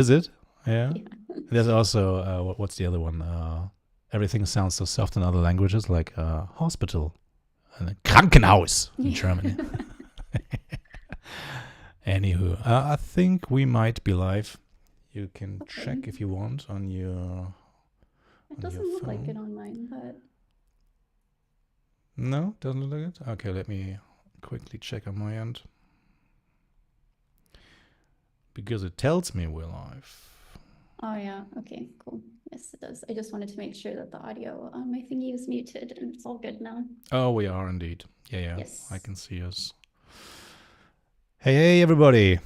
Is it? Yeah. Yeah. There's also what's the other one? Everything sounds so soft in other languages, like hospital and Krankenhaus in Germany. Anywho, I think we might be live. You can Okay. check if you want on your It doesn't look like it phone. on mine, but No, doesn't look like it. Okay, let me quickly check on my end because it tells me we're live. oh yeah, okay, cool. Yes, it does. I just wanted to make sure that the audio on my thingy was muted and it's all good now. Oh, we are indeed. Yeah, I Yes. can see us. Hey, everybody.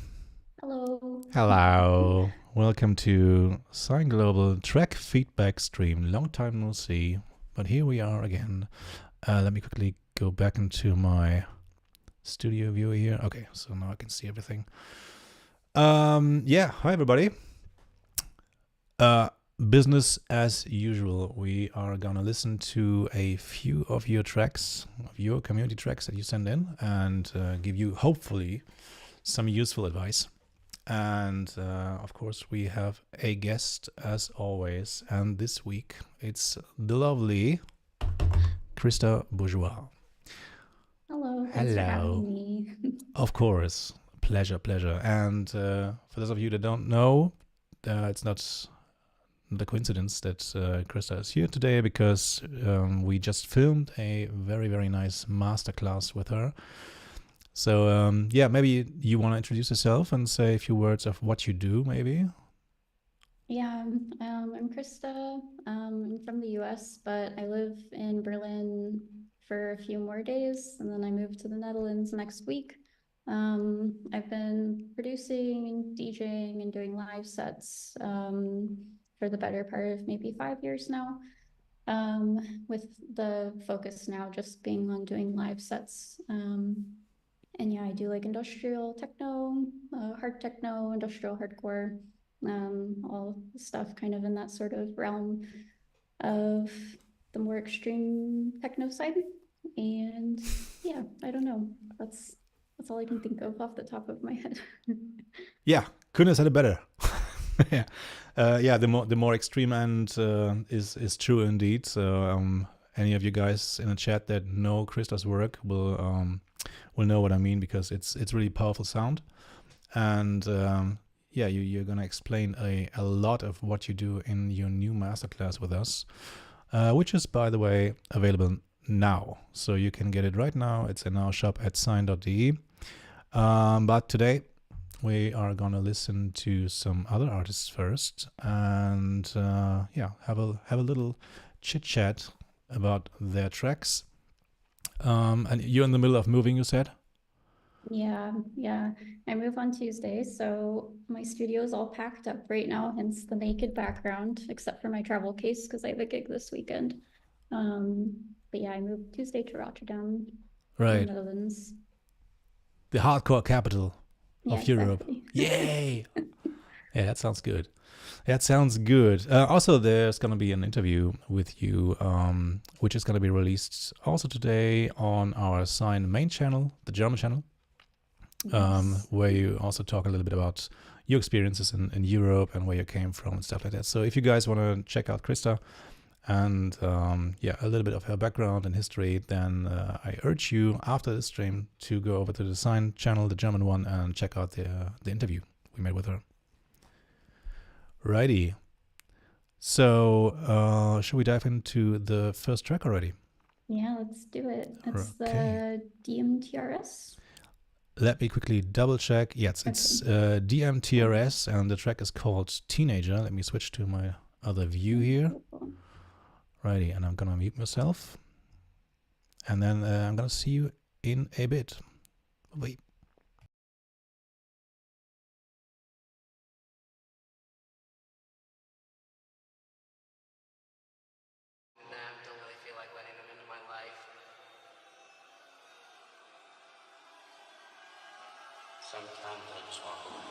Hello. Hello. Welcome to Sign Global Track Feedback Stream. Long time no see, but here we are again. Let me quickly go back into my studio view here. Okay, so now I can see everything. Yeah, hi everybody. Business as usual. We are gonna listen to a few of your tracks, of your community tracks that you send in, and give you hopefully some useful advice. And of course, we have a guest as always. And this week, it's the lovely Krista Bourgeois. Hello, thanks for Hello. having me. Of course. Pleasure. And for those of you that don't know, it's not the coincidence that Krista is here today because we just filmed a very, very nice masterclass with her. So, yeah, maybe you want to introduce yourself and say a few words of what you do, maybe? Yeah, I'm Krista. I'm from the US, but I live in Berlin for a few more days, and then I move to the Netherlands next week. I've been producing, DJing, and doing live sets for the better part of maybe 5 years now, with the focus now just being on doing live sets. And yeah, I do like industrial techno, hard techno, industrial hardcore, all stuff kind of in that sort of realm of the more extreme techno side. And yeah, I don't know. That's all I can think of off the top of my head. Yeah, couldn't have said it better. Yeah, yeah. The more extreme end is true indeed. So any of you guys in the chat that know Krista's work will know what I mean because it's really powerful sound, and yeah, you're gonna explain a lot of what you do in your new masterclass with us, which is by the way available now, so you can get it right now. It's in our shop at sign.de. But today we are gonna listen to some other artists first, and yeah, have a little chit chat about their tracks. And you're in the middle of moving, you said. Yeah. I move on Tuesday, so my studio is all packed up right now, hence the naked background, except for my travel case because I have a gig this weekend. But yeah, I moved Tuesday to Rotterdam in the Right, Netherlands. the hardcore capital Yeah, of Europe. exactly. Yay! Yeah, that sounds good. That sounds good. Also, there's gonna be an interview with you, which is gonna be released also today on our Sign main channel, the German channel. Yes. Where you also talk a little bit about your experiences in Europe and where you came from and stuff like that. So if you guys want to check out Krista and yeah, a little bit of her background and history, then I urge you after the stream to go over to the Sign channel, the German one, and check out the interview we made with her. Righty. So should we dive into the first track already? Yeah, let's do it. It's Okay. the DMTRS. Let me quickly double check. Yes, Okay, it's cool. DMTRS, and the track is called Teenager. Let me switch to my other view Yeah, here. cool, cool. Righty, and I'm gonna mute myself. And then I'm gonna see you in a bit. Wait. Nah, don't really feel like letting them into my life. Sometimes I just walk away.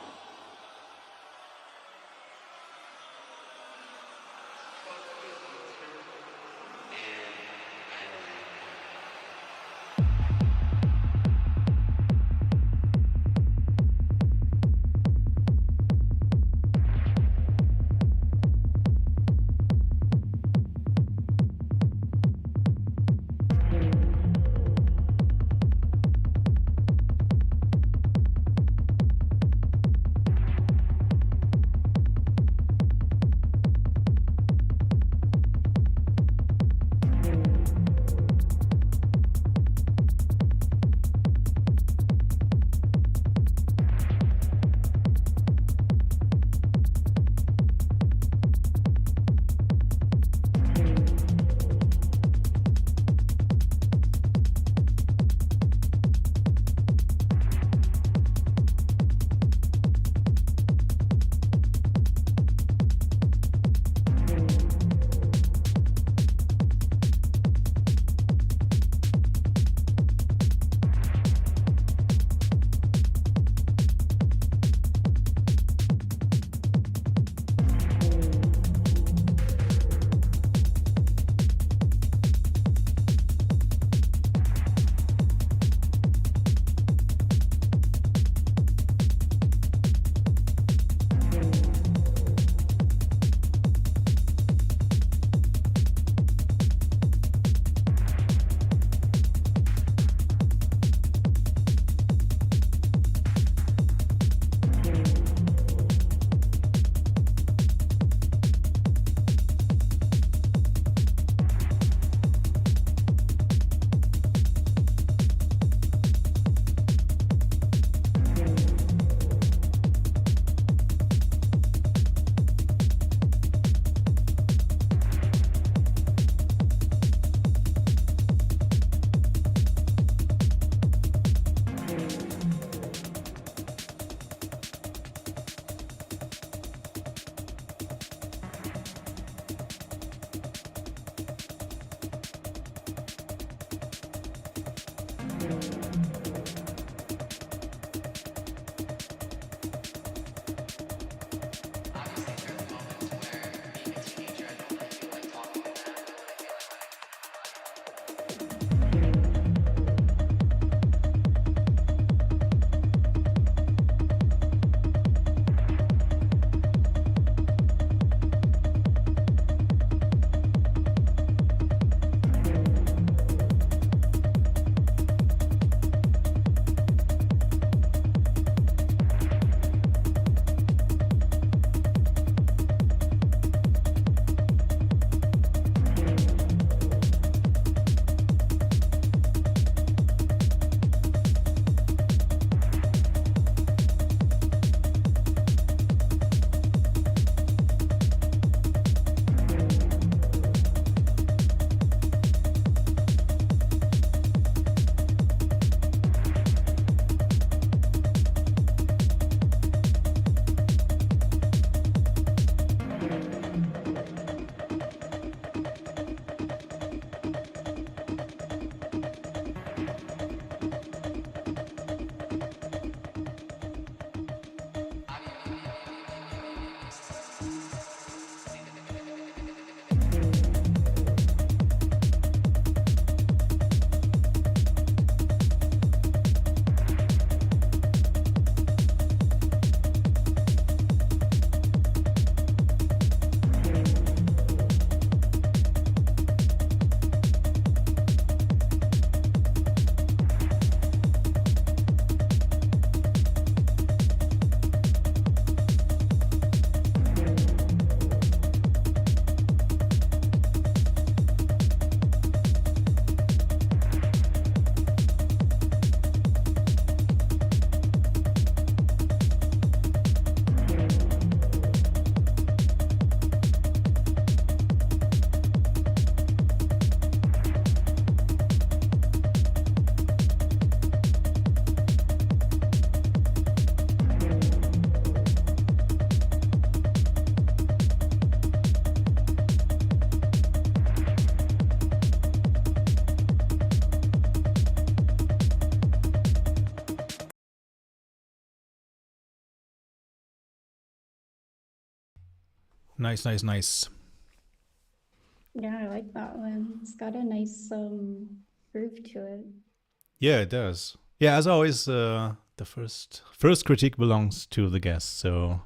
Nice, nice, nice. Yeah, I like that one. It's got a nice groove to it. Yeah, it does. Yeah, as always, the first critique belongs to the guest. So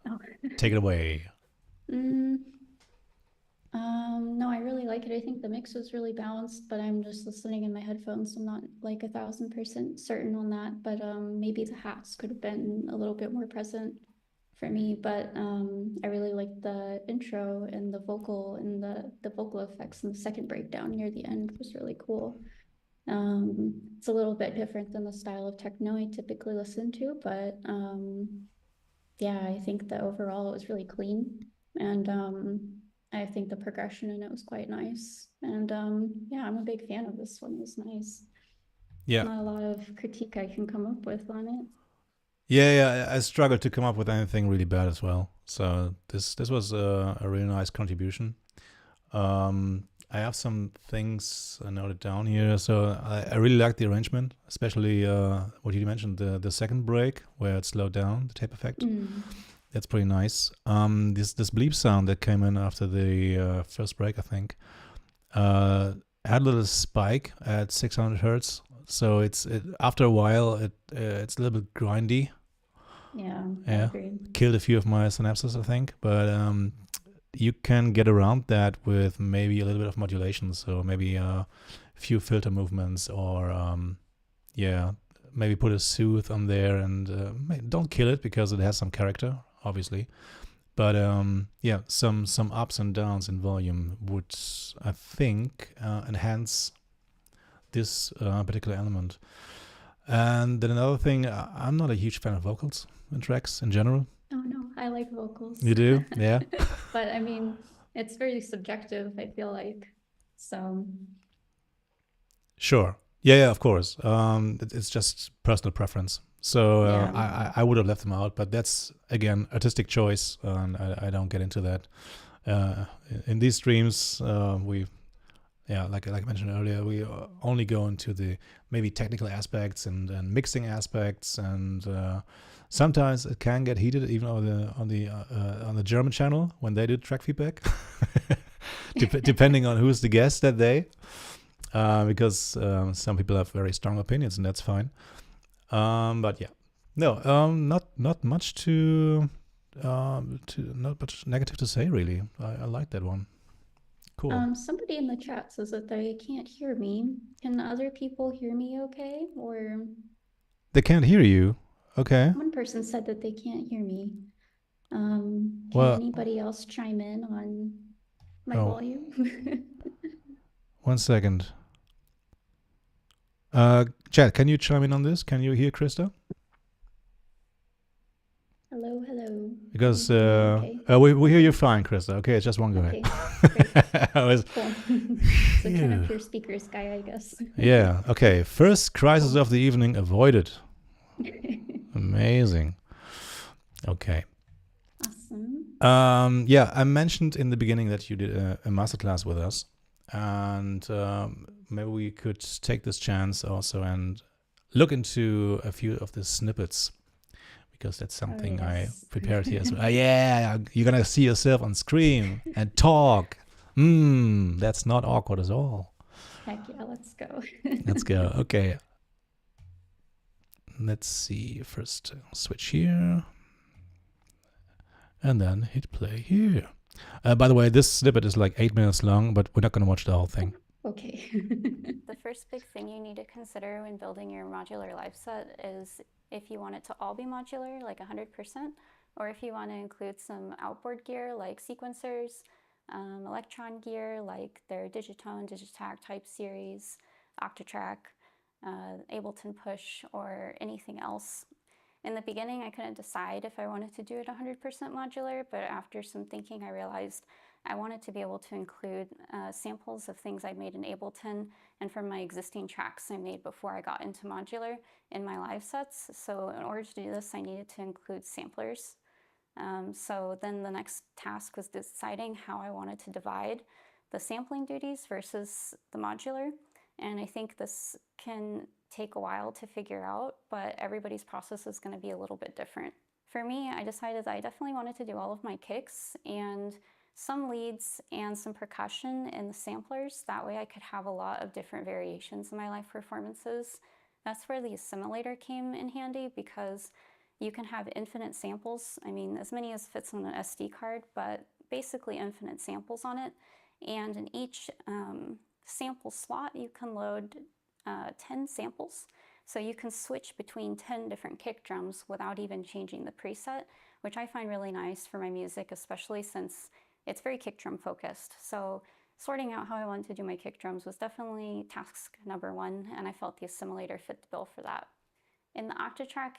Oh. take it away. No, I really like it. I think the mix was really balanced, but I'm just listening in my headphones. So I'm not like 1,000% certain on that, but maybe the hats could have been a little bit more present for me. But I really liked the intro and the vocal and the vocal effects, and the second breakdown near the end was really cool. It's a little bit different than the style of techno I typically listen to, but yeah, I think that overall it was really clean, and I think the progression in it was quite nice. And yeah, I'm a big fan of this one. It was nice. Yeah. Not a lot of critique I can come up with on it. Yeah, I struggled to come up with anything really bad as well. So this was a really nice contribution. I have some things noted down here. So I really like the arrangement, especially what you mentioned, the second break where it slowed down, the tape effect. That's pretty nice. This bleep sound that came in after the first break, I think, had a little spike at 600 hertz. So after a while it's a little bit grindy. Yeah, I Yeah, agree. killed a few of my synapses, I think, but you can get around that with maybe a little bit of modulation. So maybe a few filter movements, or yeah, maybe put a soothe on there, and don't kill it because it has some character, obviously. But yeah, some ups and downs in volume would, I think, enhance this particular element. And then another thing, I'm not a huge fan of vocals in tracks in general. Oh no, I like vocals. You do? Yeah. But I mean, it's very subjective, I feel like. So Sure. Yeah, of course. It's just personal preference. So yeah. I would have left them out, but that's again artistic choice, and I don't get into that. In these streams, like I mentioned earlier, we only go into the maybe technical aspects and mixing aspects, and sometimes it can get heated even on the German channel when they do track feedback, depending on who's the guest that day. Because some people have very strong opinions, and that's fine. But yeah, no, not much not much negative to say really. I like that one. Cool. Somebody in the chat says that they can't hear me. Can other people hear me okay? Or They can't hear you. Okay. one person said that they can't hear me. Can Well, anybody else chime in on my volume? 1 second. Chad, can you chime in on this? Can you hear Krista? Hello. Because okay. we hear you fine, Krista. Okay, it's just one guy. Okay, great. Cool. So turn up your speakers, guy, I guess. Yeah. Okay. First crisis of the evening avoided. Amazing. Okay. Awesome. Yeah, I mentioned in the beginning that you did a masterclass with us, and maybe we could take this chance also and look into a few of the snippets, because that's something I prepared here as well. Yeah, you're gonna see yourself on screen and talk. That's not awkward at all. Heck yeah, let's go. Let's go. Okay. Let's see. First, switch here. And then hit play here. By the way, this snippet is like 8 minutes long, but we're not going to watch the whole thing. Okay. The first big thing you need to consider when building your modular live set is if you want it to all be modular, like 100%, or if you want to include some outboard gear like sequencers, electron gear like their Digitone, Digitac type series, Octatrack, ABLETON push, or anything else. In the beginning, I couldn't decide if I wanted to do it 100% modular, but after some thinking, I realized I wanted to be able to include samples of things I made in ABLETON and from my existing tracks I made before I got into modular in my live sets. So in order to do this, I needed to include samplers. So then the next task was deciding how I wanted to divide the sampling duties versus the modular. And I think this can take a while to figure out, but everybody's process is going to be a little bit different. For me, I decided that I definitely wanted to do all of my kicks and some leads and some percussion in the samplers. That way I could have a lot of different variations in my live performances. That's where the Oscillator came in handy, because you can have infinite samples. I mean, as many as fits on an SD card, but basically infinite samples on it. And in each sample slot, you can load 10 samples. So you can switch between 10 different kick drums without even changing the preset, which I find really nice for my music, especially since it's very kick drum focused. So sorting out how I wanted to do my kick drums was definitely task number one, and I felt the Oscillator fit the bill for that. In the Octatrack,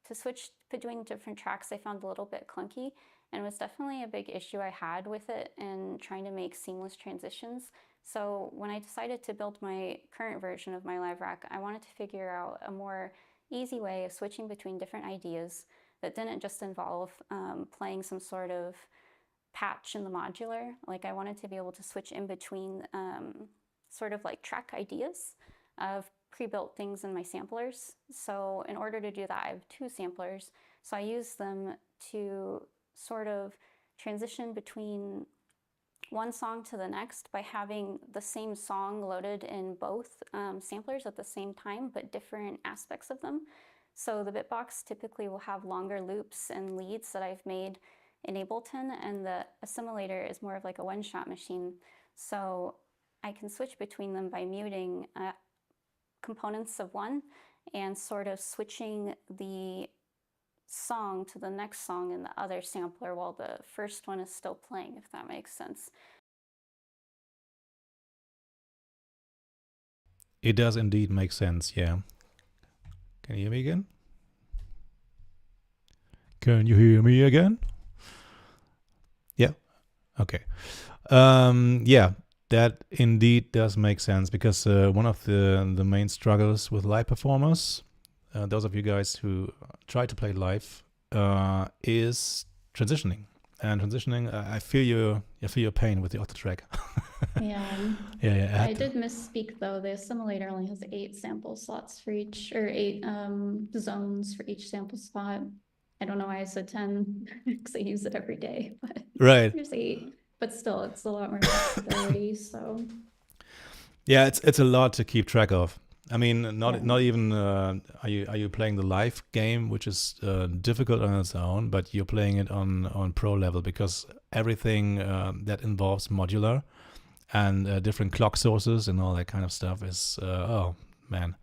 to switch between different tracks I found a little bit clunky, and was definitely a big issue I had with it in trying to make seamless transitions. So when I decided to build my current version of my live rack, I wanted to figure out a more easy way of switching between different ideas that didn't just involve playing some sort of patch in the modular. Like, I wanted to be able to switch in between sort of like track ideas of pre-built things in my samplers. So in order to do that, I have 2 samplers. So I use them to sort of transition between one song to the next by having the same song loaded in both samplers at the same time, but different aspects of them. So the Bitbox typically will have longer loops and leads that I've made in ABLETON, and the Oscillator is more of like a one-shot machine. So I can switch between them by muting components of one and sort of switching the song to the next song in the other sampler while the first one is still playing, if that makes sense. It does indeed make sense, yeah. Can you hear me again? Can you hear me again? Yeah. Okay. Yeah, that indeed does make sense, because one of the main struggles with live performers, those of you guys who try to play live, is transitioning. And transitioning, I feel your pain with the Octatrack. Yeah. Yeah. I did misspeak though. The Oscillator only has 8 sample slots for each, or 8 zones for each sample slot. I don't know why I said 10 because I use it every day, but Right. there's 8. But still, it's a lot more flexibility. So yeah, it's a lot to keep track of. I mean, not even are you playing the live game, which is difficult on its own, but you're playing it on pro level, because everything that involves modular and different clock sources and all that kind of stuff is oh man,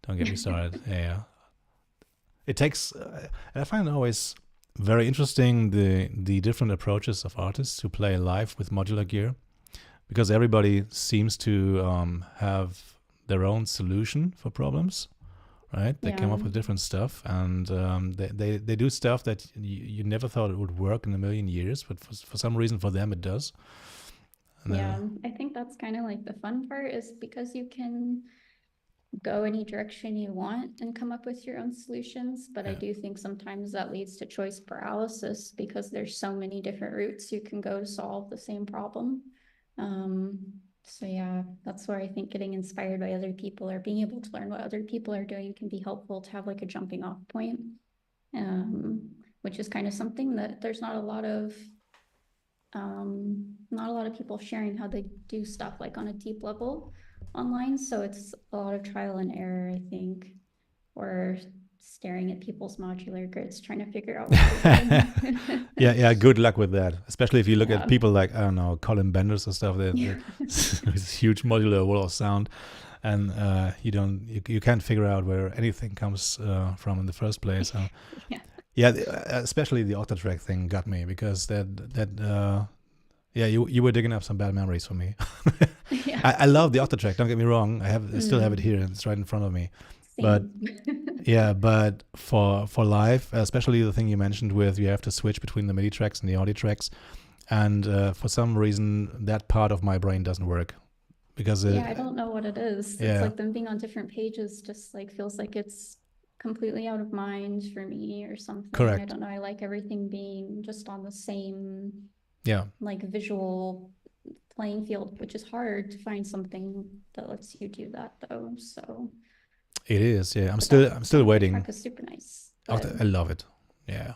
don't get me started. Yeah, it takes. I find it always very interesting the different approaches of artists who play live with modular gear, because everybody seems to have their own solution for problems, right? They come up with different stuff, and they do stuff that you never thought it would work in a million years, but for some reason for them it does. And I think that's kind of like the fun part, is because you can go any direction you want and come up with your own solutions. But I do think sometimes that leads to choice paralysis, because there's so many different routes you can go to solve the same problem. So yeah, that's where I think getting inspired by other people or being able to learn what other people are doing can be helpful to have like a jumping off point, which is kind of something that there's not a lot of people sharing how they do stuff like on a deep level online. So it's a lot of trial and error, I think, or staring at people's modular grids, trying to figure out what they're doing. yeah, good luck with that. Especially if you look at people like, I don't know, Colin Benders or stuff, with huge modular wall of sound, and you can't figure out where anything comes from in the first place. Especially the Octatrack thing got me, because you were digging up some bad memories for me. I love the Octatrack, don't get me wrong. I still have it here, and it's right in front of me. But but for live, especially the thing you mentioned with you have to switch between the MIDI tracks and the audio tracks, and for some reason that part of my brain doesn't work, because I don't know what it is. It's like them being on different pages just like feels like it's completely out of mind for me or something. Correct. I don't know. I like everything being just on the same like visual playing field, which is hard to find something that lets you do that though. So it is, I'm still waiting. Track is super nice. I love it. Yeah.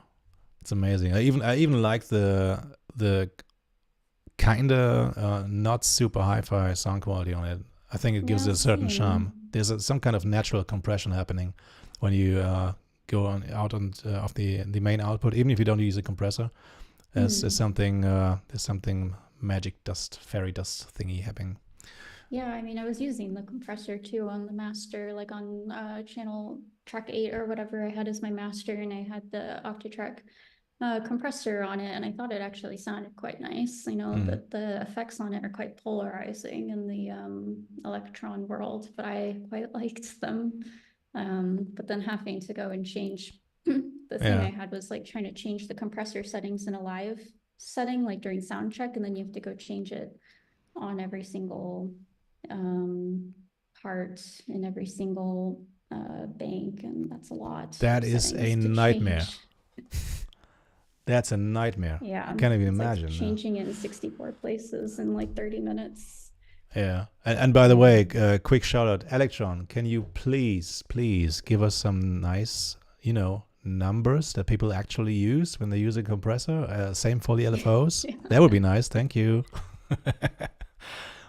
It's amazing. I even like the kinda not super hi-fi sound quality on it. I think it gives Yeah, it a certain same. charm. There's some kind of natural compression happening when you go out of the main output, even if you don't use a compressor. There's something magic dust, fairy dust thingy happening. Yeah, I mean, I was using the compressor too on the master, like on channel track 8 or whatever I had as my master, and I had the Octatrack compressor on it, and I thought it actually sounded quite nice. That the effects on it are quite polarizing in the electron world, but I quite liked them. But then having to go and change the thing I had was like trying to change the compressor settings in a live setting, like during sound check, and then you have to go change it on every single part in every single bank, and that's a lot. That is a nightmare. That's a nightmare. Yeah, I can't even it's imagine. like changing it in 64 places in like 30 minutes. Yeah, and by the way, quick shout out, Electron. Can you please give us some nice, numbers that people actually use when they use a compressor? Same for the LFOs. Yeah. That would be nice. Thank you.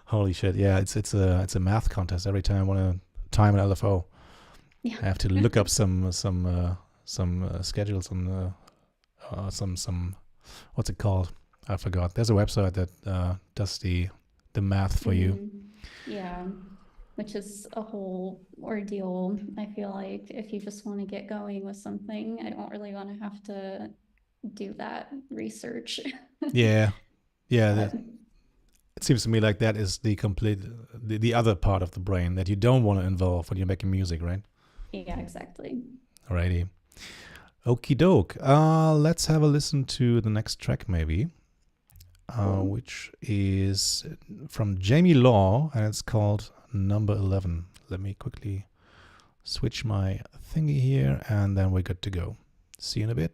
Holy shit! Yeah, it's a math contest every time I want to time an LFO. Yeah. I have to look up some schedules on some what's it called? I forgot. There's a website that does the math for you. Yeah, which is a whole ordeal. I feel like if you just want to get going with something, I don't really want to have to do that research. Yeah. But, It seems to me like that is the other part of the brain that you don't want to involve when you're making music, right? yeah, exactly. Alrighty. Okie doke. Let's have a listen to the next track maybe, which is from Jamie Law, and it's called Number 11. Let me quickly switch my thingy here, and then we're good to go. See you in a bit.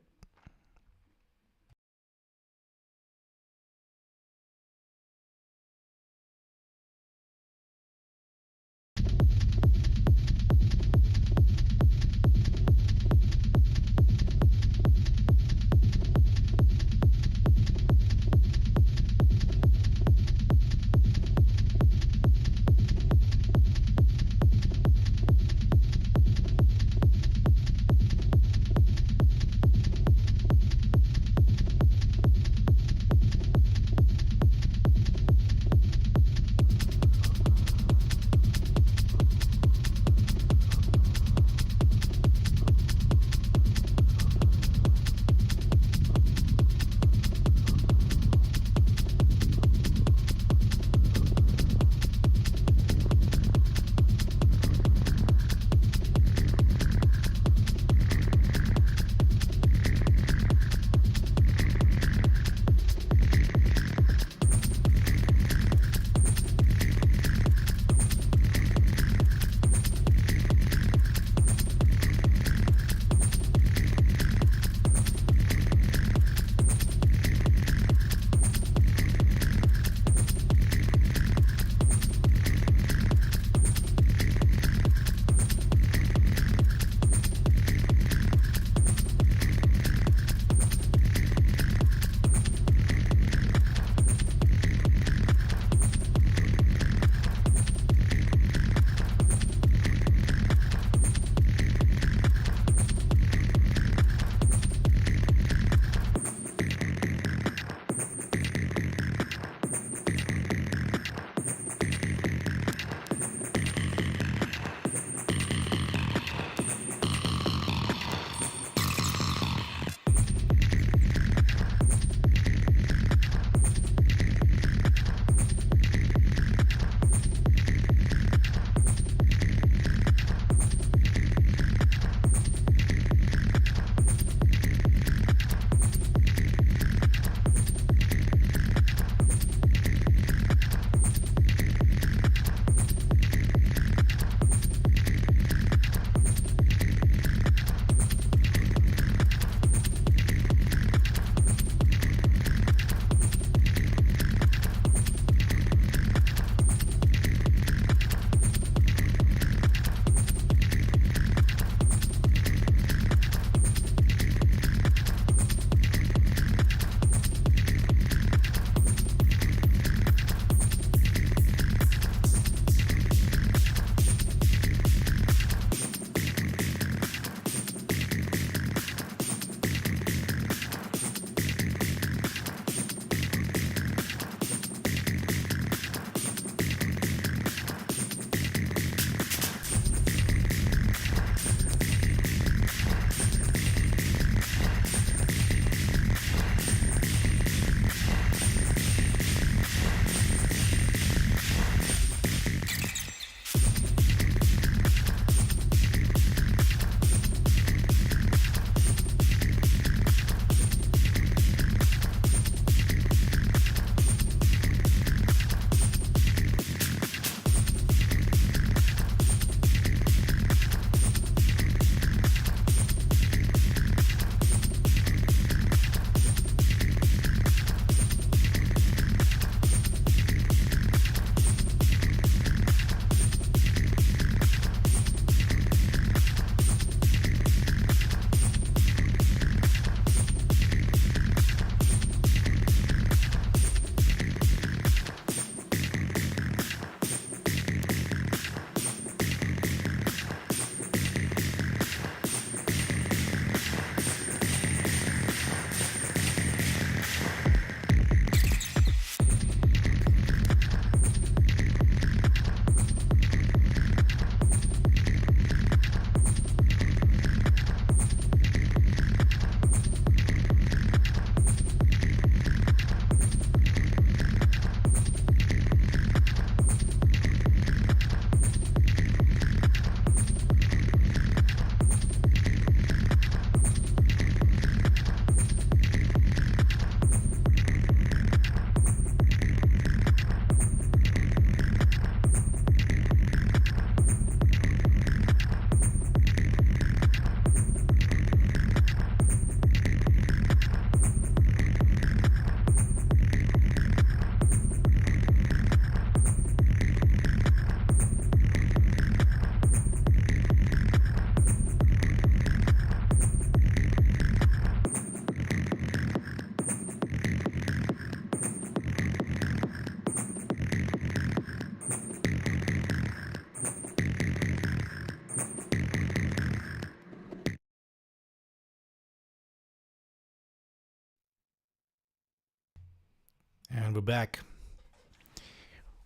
And we're back.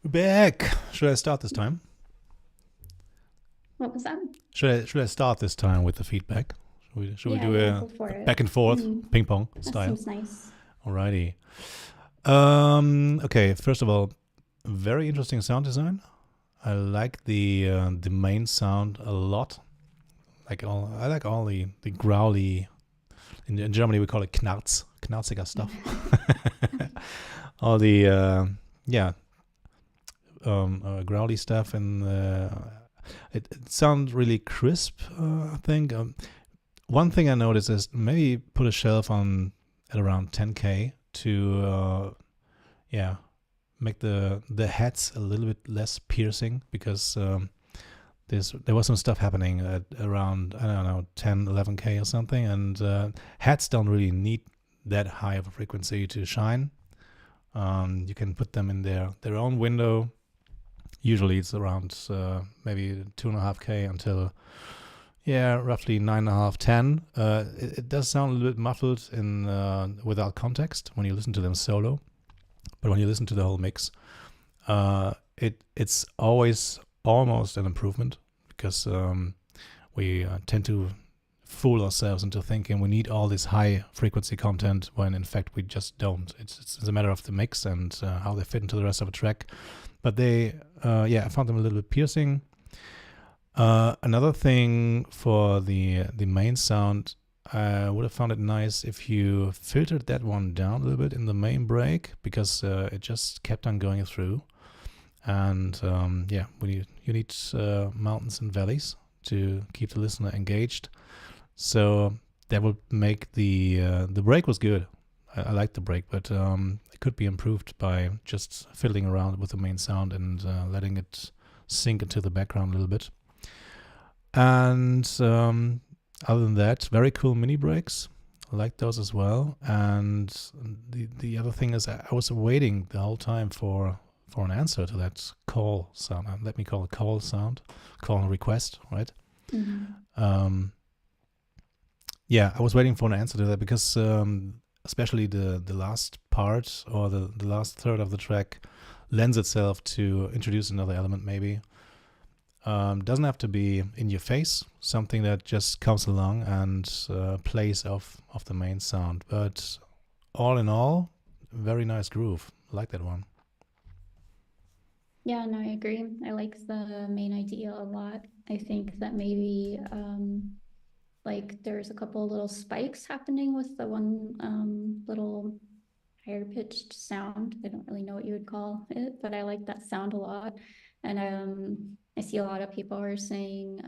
We're back. Should I start this time? What was that? Should I start this time with the feedback? Should we do yeah, a go for it. back and forth ping pong That style? seems nice. Alrighty. Okay. First of all, very interesting sound design. I like the main sound a lot. I like all the growly. In Germany, we call it knarziger stuff. All the growly stuff, and it sounds really crisp. I think one thing I noticed is maybe put a shelf on at around 10K to make the heads a little bit less piercing, because there was some stuff happening at around, I don't know, 10, 11K or something, and heads don't really need that high of a frequency to shine. You can put them in their own window. Usually it's around maybe 2.5K until roughly 9.5, 10. It does sound a little bit muffled in without context when you listen to them solo, but when you listen to the whole mix, it's always almost an improvement, because we tend to fool ourselves into thinking we need all this high frequency content, when in fact we just don't. It's a matter of the mix and how they fit into the rest of a track. But I found them a little bit piercing. Another thing for the main sound, I would have found it nice if you filtered that one down a little bit in the main break, because it just kept on going through. And you need mountains and valleys to keep the listener engaged. So that would make the break was good. I liked the break, but it could be improved by just fiddling around with the main sound and letting it sink into the background a little bit. And other than that, very cool mini breaks. I like those as well. And the other thing is, I was waiting the whole time for an answer to that call sound. Let me call it call sound, call and request, right? Mm-hmm. I was waiting for an answer to that, because especially the last part, or the last third of the track, lends itself to introduce another element maybe. Doesn't have to be in your face, something that just comes along and plays off the main sound. But all in all, very nice groove. I like that one. Yeah, no, I agree. I like the main idea a lot. I think that maybe there's a couple of little spikes happening with the one little higher pitched sound. I don't really know what you would call it, but I like that sound a lot. And I see a lot of people are saying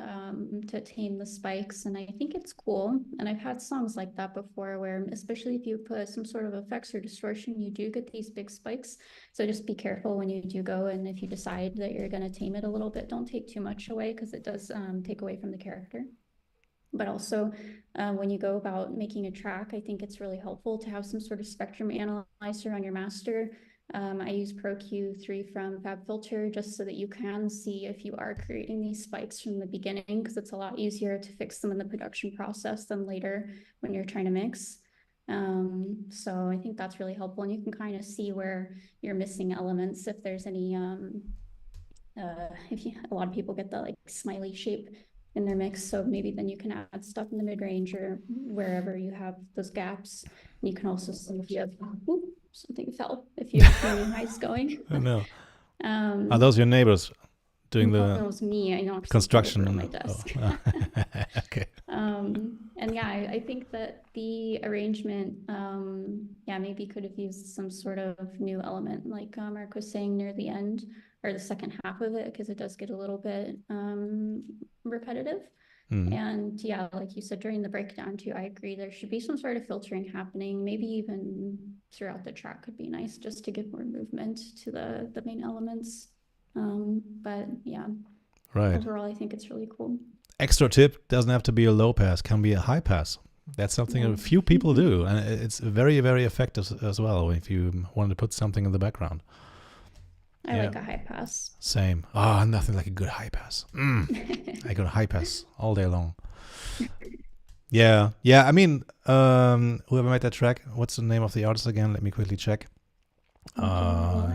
to tame the spikes, and I think it's cool. And I've had songs like that before, where especially if you put some sort of effects or distortion, you do get these big spikes. So just be careful when you do go, and if you decide that you're going to tame it a little bit, don't take too much away, because it does take away from the character. But also, when you go about making a track, I think it's really helpful to have some sort of spectrum analyzer on your master. I use ProQ3 from FabFilter just so that you can see if you are creating these spikes from the beginning, because it's a lot easier to fix them in the production process than later when you're trying to mix. So I think that's really helpful, and you can kind of see where you're missing elements, if there's any, a lot of people get the like smiley shape in their mix, so maybe then you can add stuff in the mid-range or wherever you have those gaps. And you can also see if you have something fell, if you have really highs going. I know. Are those your neighbors doing that was me. I know construction on my desk. Oh. Okay. And yeah, I think that the arrangement, maybe could have used some sort of new element, like Marc was saying near the end, or the second half of it, because it does get a little bit repetitive. And yeah, like you said, during the breakdown too, I agree, there should be some sort of filtering happening, maybe even throughout the track could be nice, just to give more movement to the main elements. But yeah, right. Overall, I think it's really cool. Extra tip, doesn't have to be a low pass, can be a high pass. That's something a few people do, and it's very, very effective as well if you want to put something in the background. I like a high pass. Same. Nothing like a good high pass. I got a high pass all day long. Yeah. I mean, whoever made that track, what's the name of the artist again? Let me quickly check.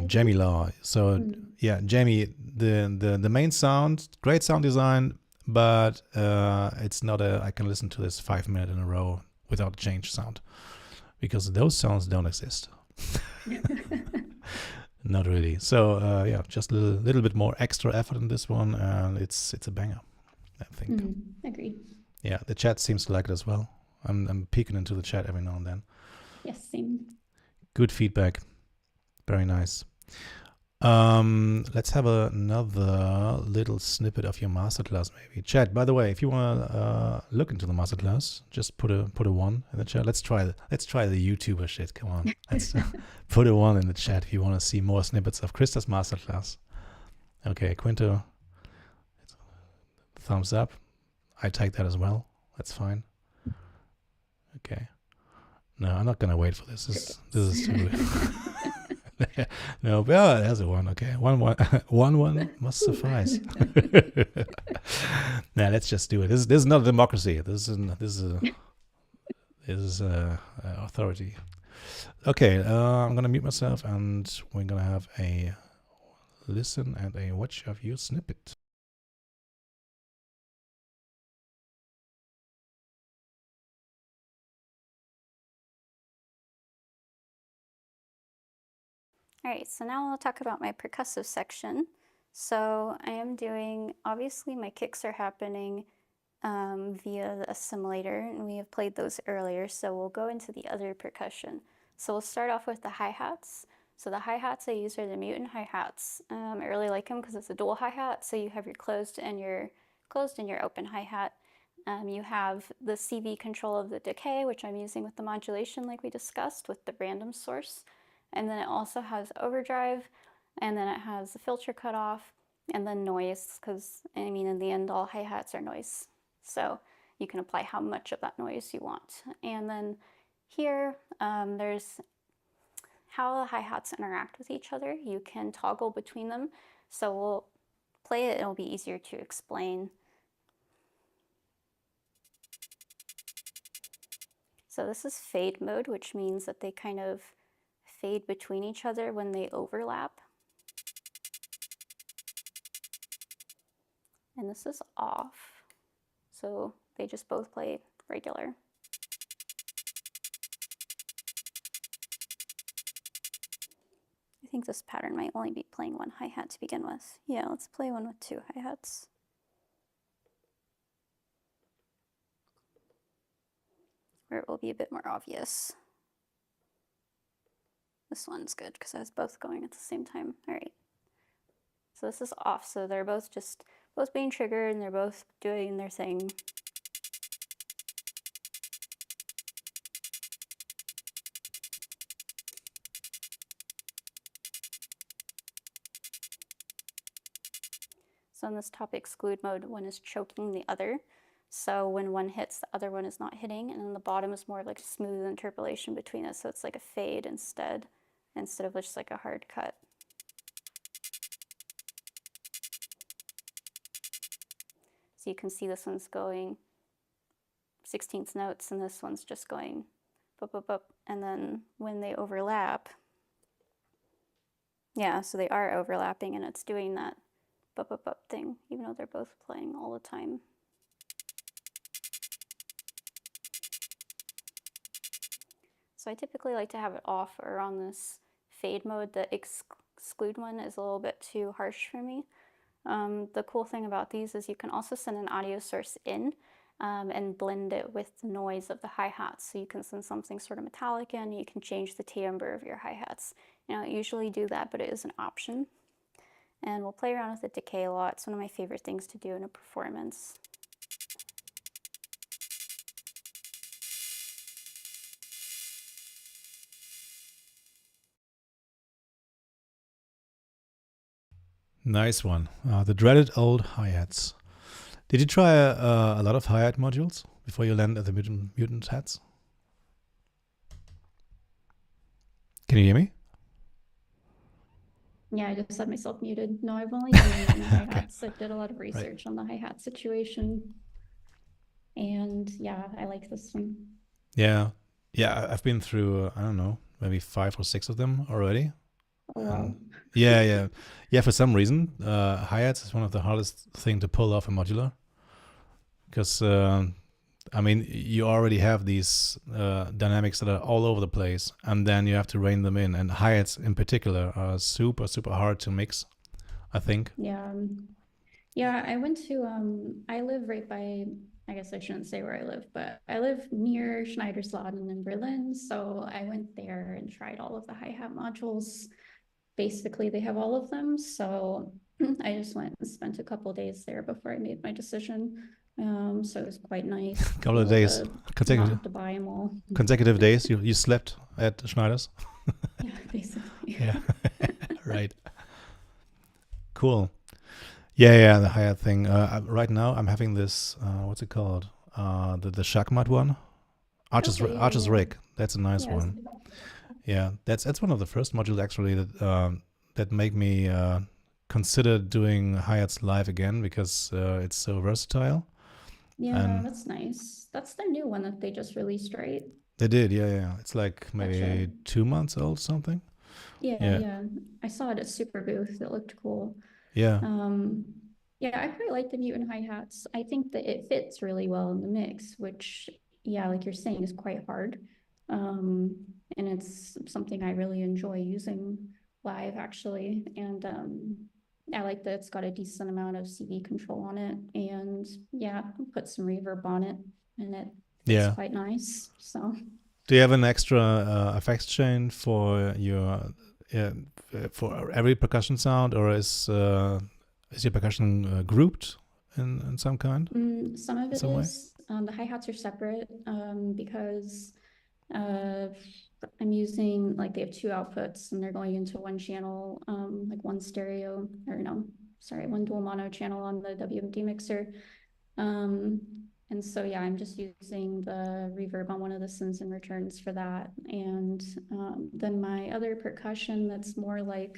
Jamie Law. So Mm. yeah, Jamie, the main sound, great sound design, but it's not I can listen to this 5 minutes in a row without change sound, because those sounds don't exist. Not really. So yeah, just a little bit more extra effort in this one, and it's a banger, I think. Agreed. Yeah, the chat seems to like it as well. I'm peeking into the chat every now and then. Yes, same. Good feedback. Very nice. Let's have another little snippet of your masterclass, maybe. Chat, by the way, if you want to look into the masterclass, just put a 1 in the chat. Let's try the YouTuber shit. Come on, let's put a 1 in the chat if you want to see more snippets of Krista's masterclass. Okay, Quinto, thumbs up. I take that as well. That's fine. Okay. No, I'm not gonna wait for this. This is too. No, well, there's a 1. Okay, 1 must suffice. Nah, let's just do it. This is not a democracy. This is authority. Okay, I'm gonna mute myself, and we're gonna have a listen and a watch of your snippet. All right, so now we'll talk about my percussive section. So I am doing, obviously my kicks are happening via the Oscillator, and we have played those earlier, so we'll go into the other percussion. So we'll start off with the hi-hats. So the hi-hats I use are the mutant hi-hats. I really like them because it's a dual hi-hat, so you have your closed and your open hi-hat. You have the CV control of the decay, which I'm using with the modulation like we discussed with the random source. And then it also has overdrive, and then it has the filter cutoff, and then noise, because, I mean, in the end, all hi-hats are noise. So you can apply how much of that noise you want. And then here, there's how the hi-hats interact with each other. You can toggle between them. So we'll play it, it'll be easier to explain. So this is fade mode, which means that they kind of fade between each other when they overlap. And this is off, so they just both play regular. I think this pattern might only be playing 1 hi-hat to begin with. Yeah, let's play one with 2 hi-hats. Where it will be a bit more obvious. This one's good because I was both going at the same time. All right. So this is off, so they're both being triggered, and they're both doing their thing. So in this top exclude mode, one is choking the other. So when one hits, the other one is not hitting, and then the bottom is more like smooth interpolation between us, so it's like a fade instead of just like a hard cut. So you can see this one's going 16th notes, and this one's just going bup, bup, bup. And then when they overlap, yeah, so they are overlapping, and it's doing that bup, bup, bup thing, even though they're both playing all the time. So I typically like to have it off or on this fade mode. The exclude one is a little bit too harsh for me. The cool thing about these is you can also send an audio source in and blend it with the noise of the hi-hats. So you can send something sort of metallic in, you can change the timbre of your hi-hats. You know, I usually do that, but it is an option. And we'll play around with the decay a lot. It's one of my favorite things to do in a performance. Nice one. The dreaded old hi-hats. Did you try a lot of hi-hat modules before you land at the mutant hats? Can you hear me? Yeah, I just had myself muted. No, I've only done one hi-hats. I did a lot of research on the hi-hat situation. And yeah, I like this one. Yeah. Yeah, I've been through, I don't know, maybe 5 or 6 of them already. Oh, wow. Yeah. For some reason, hi-hats is one of the hardest thing to pull off a modular because I mean you already have these dynamics that are all over the place, and then you have to rein them in. And hi-hats in particular are super hard to mix, I think. Yeah. Yeah, I went to I live right by, I guess I shouldn't say where I live, but I live near Schneidersladen in Berlin. So I went there and tried all of the hi-hat modules. Basically, they have all of them. So I just went and spent a couple days there before I made my decision. So it was quite nice A to be couple of able days, to not consecutive have to buy them all. consecutive days. You slept at Schneider's. Yeah, basically. Yeah, right. Cool. Yeah, the hi-hat thing. Right now, I'm having this. What's it called? The Shakmat one. Archer's Okay, Archer's yeah. Rig. That's a nice Yes. one. Yeah, that's one of the first modules actually that make me consider doing hi-hats live again because it's so versatile. Yeah, And that's nice. That's the new one that they just released, right? they did, yeah. It's like maybe Gotcha. 2 months old, something. Yeah, Yeah, I saw it at Super Booth. It looked cool. yeah, Yeah, I quite like the mutant hi-hats. I think that it fits really well in the mix, which, yeah, like you're saying, is quite hard. And it's something I really enjoy using live, actually. And I like that it's got a decent amount of CV control on it. And yeah, put some reverb on it, and it fits yeah. quite nice. So Do you have an extra effects chain for your for every percussion sound, or is your percussion grouped in some kind, some of in it some way? is. The hi-hats are separate because I'm using, like, they have two outputs and they're going into one channel, like one stereo, or no, sorry, one dual mono channel on the WMD mixer. And so, yeah, I'm just using the reverb on one of the sends and returns for that. And then my other percussion that's more like,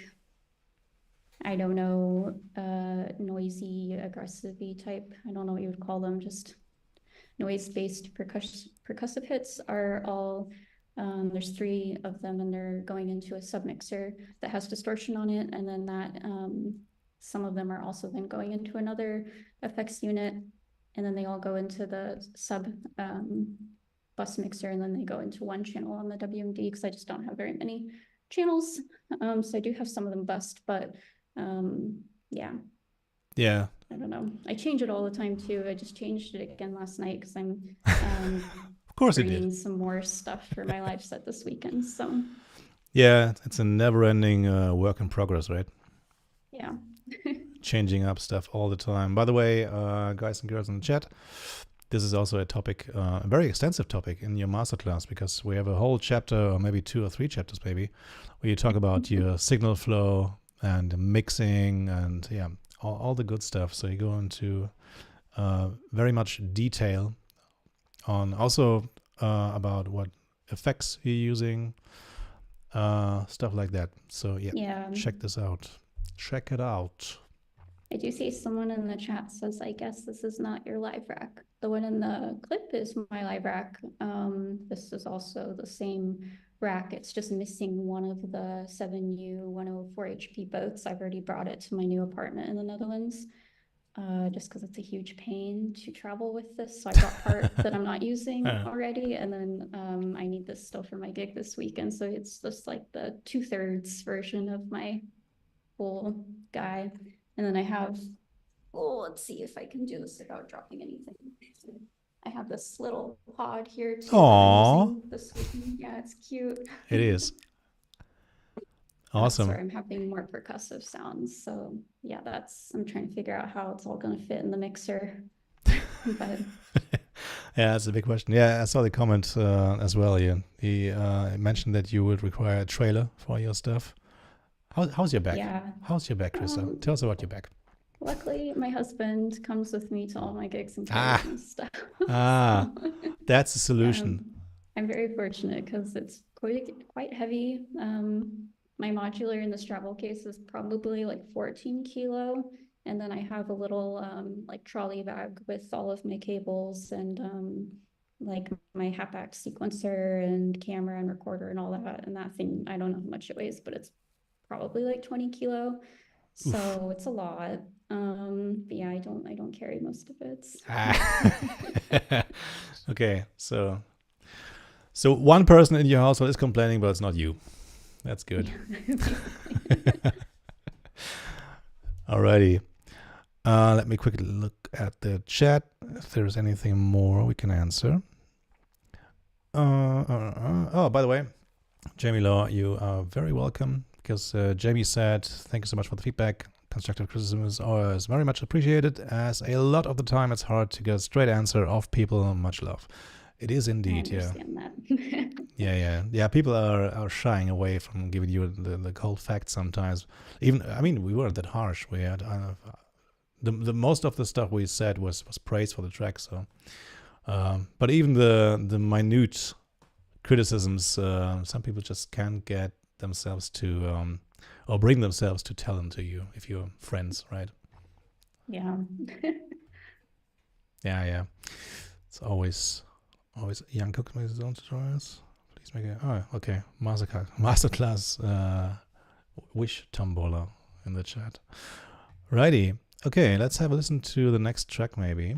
I don't know, noisy, aggressive type, I don't know what you would call them, just noise-based percussive hits are all, there's 3 of them, and they're going into a submixer that has distortion on it, and then that some of them are also then going into another effects unit, and then they all go into the sub bus mixer, and then they go into one channel on the WMD because I just don't have very many channels. So I do have some of them bust, but yeah. Yeah. I don't know. I change it all the time too. I just changed it again last night because I'm Of course you did. bringing some more stuff for my live set this weekend. So Yeah, it's a never-ending work in progress, right? yeah. Changing up stuff all the time. By the way, guys and girls in the chat, this is also a topic, a very extensive topic in your masterclass, because we have a whole chapter, or maybe 2 or 3 chapters maybe, where you talk about your signal flow and mixing and all the good stuff. So you go into very much detail on also about what effects you're using, stuff like that. So Yeah. check this out. Check it out. I do see someone in the chat says, I guess this is not your live rack. The one in the clip is my live rack. This is also the same rack. It's just missing one of the 7U 104 HP boats. I've already brought it to my new apartment in the Netherlands, just because it's a huge pain to travel with this. So I brought part that I'm not using already, and then I need this still for my gig this weekend. So it's just like the 2/3 version of my whole guy. And then I have, let's see if I can do this without dropping anything. I have this little pod here too. Aww. This weekend. Yeah, it's cute. It is. Awesome. That's where I'm having more percussive sounds. So yeah, I'm trying to figure out how it's all going to fit in the mixer. But yeah, that's a big question. Yeah, I saw the comment as well. Yeah, he mentioned that you would require a trailer for your stuff. How's your back? Yeah. How's your back, Krista? Tell us about your back. Luckily, my husband comes with me to all my gigs and carries and stuff. That's the solution. I'm very fortunate because it's quite heavy. My modular in the travel case is probably like 14 kilo. And then I have a little like trolley bag with all of my cables and like my Hapax sequencer and camera and recorder and all that. And that thing, I don't know how much it weighs, but it's probably like 20 kilo. So it's a lot. But yeah, I don't carry most of it. Okay, so one person in your household is complaining, but it's not you. That's good. Alrighty. Let me quickly look at the chat if there's anything more we can answer. Oh, by the way, Jamie Law, you are very welcome, because Jamie said, thank you so much for the feedback. Constructive criticism is always very much appreciated, as a lot of the time it's hard to get a straight answer of people. Much love. It is indeed, I understand that. Yeah. People are shying away from giving you the cold facts sometimes. Even, I mean, we weren't that harsh. We had the most of the stuff we said was praise for the track. So, but even the minute criticisms, some people just can't get themselves to or bring themselves to tell them to you if you're friends, right? Yeah. Yeah. It's always young cook makes his own tutorials. Please make it. Oh, okay. Masterclass. Wish Tombola in the chat. Righty. Okay, let's have a listen to the next track maybe.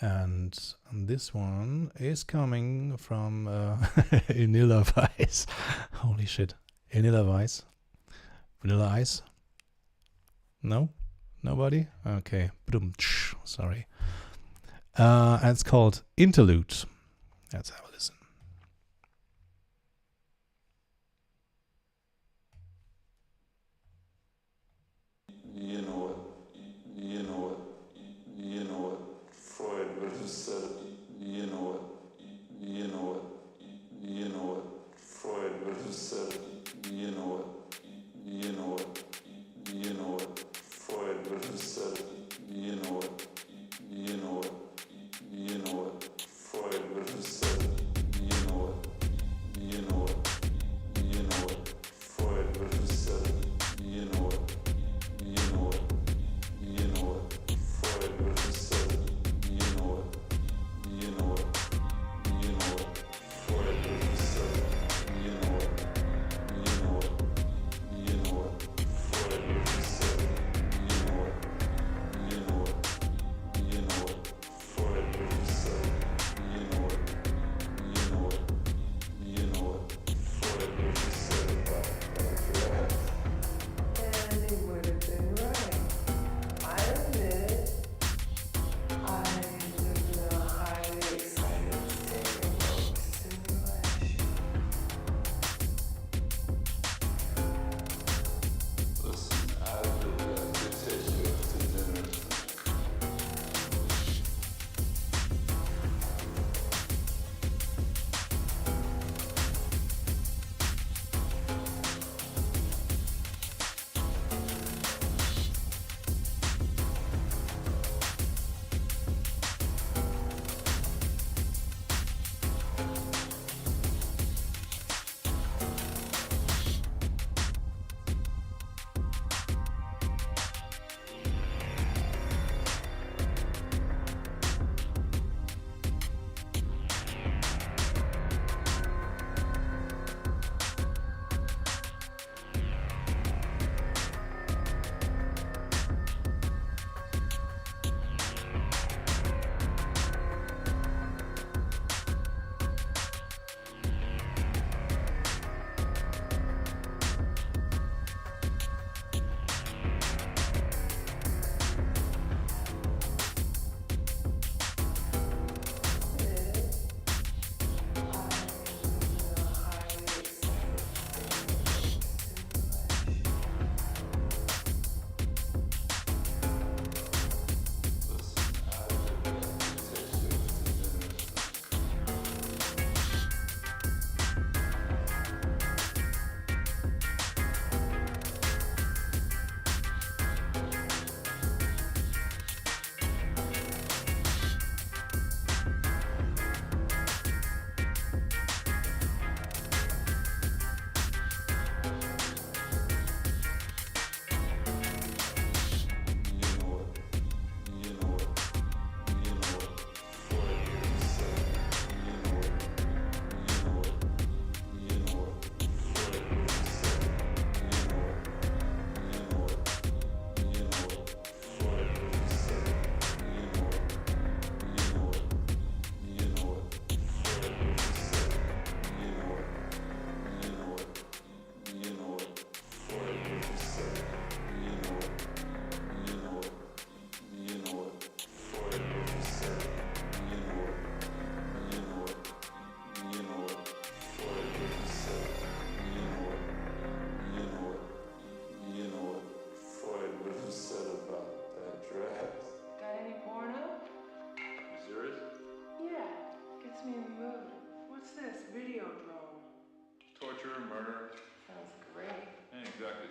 And this one is coming from Vanilla Vice. Holy shit. Vanilla Vice. Vanilla Ice? No? Nobody? Okay. Sorry. And it's called Interlude. Let's have a listen. You know what Freud would have said. You know what Freud would have said. You know what Freud would have said. You know what Freud would have said.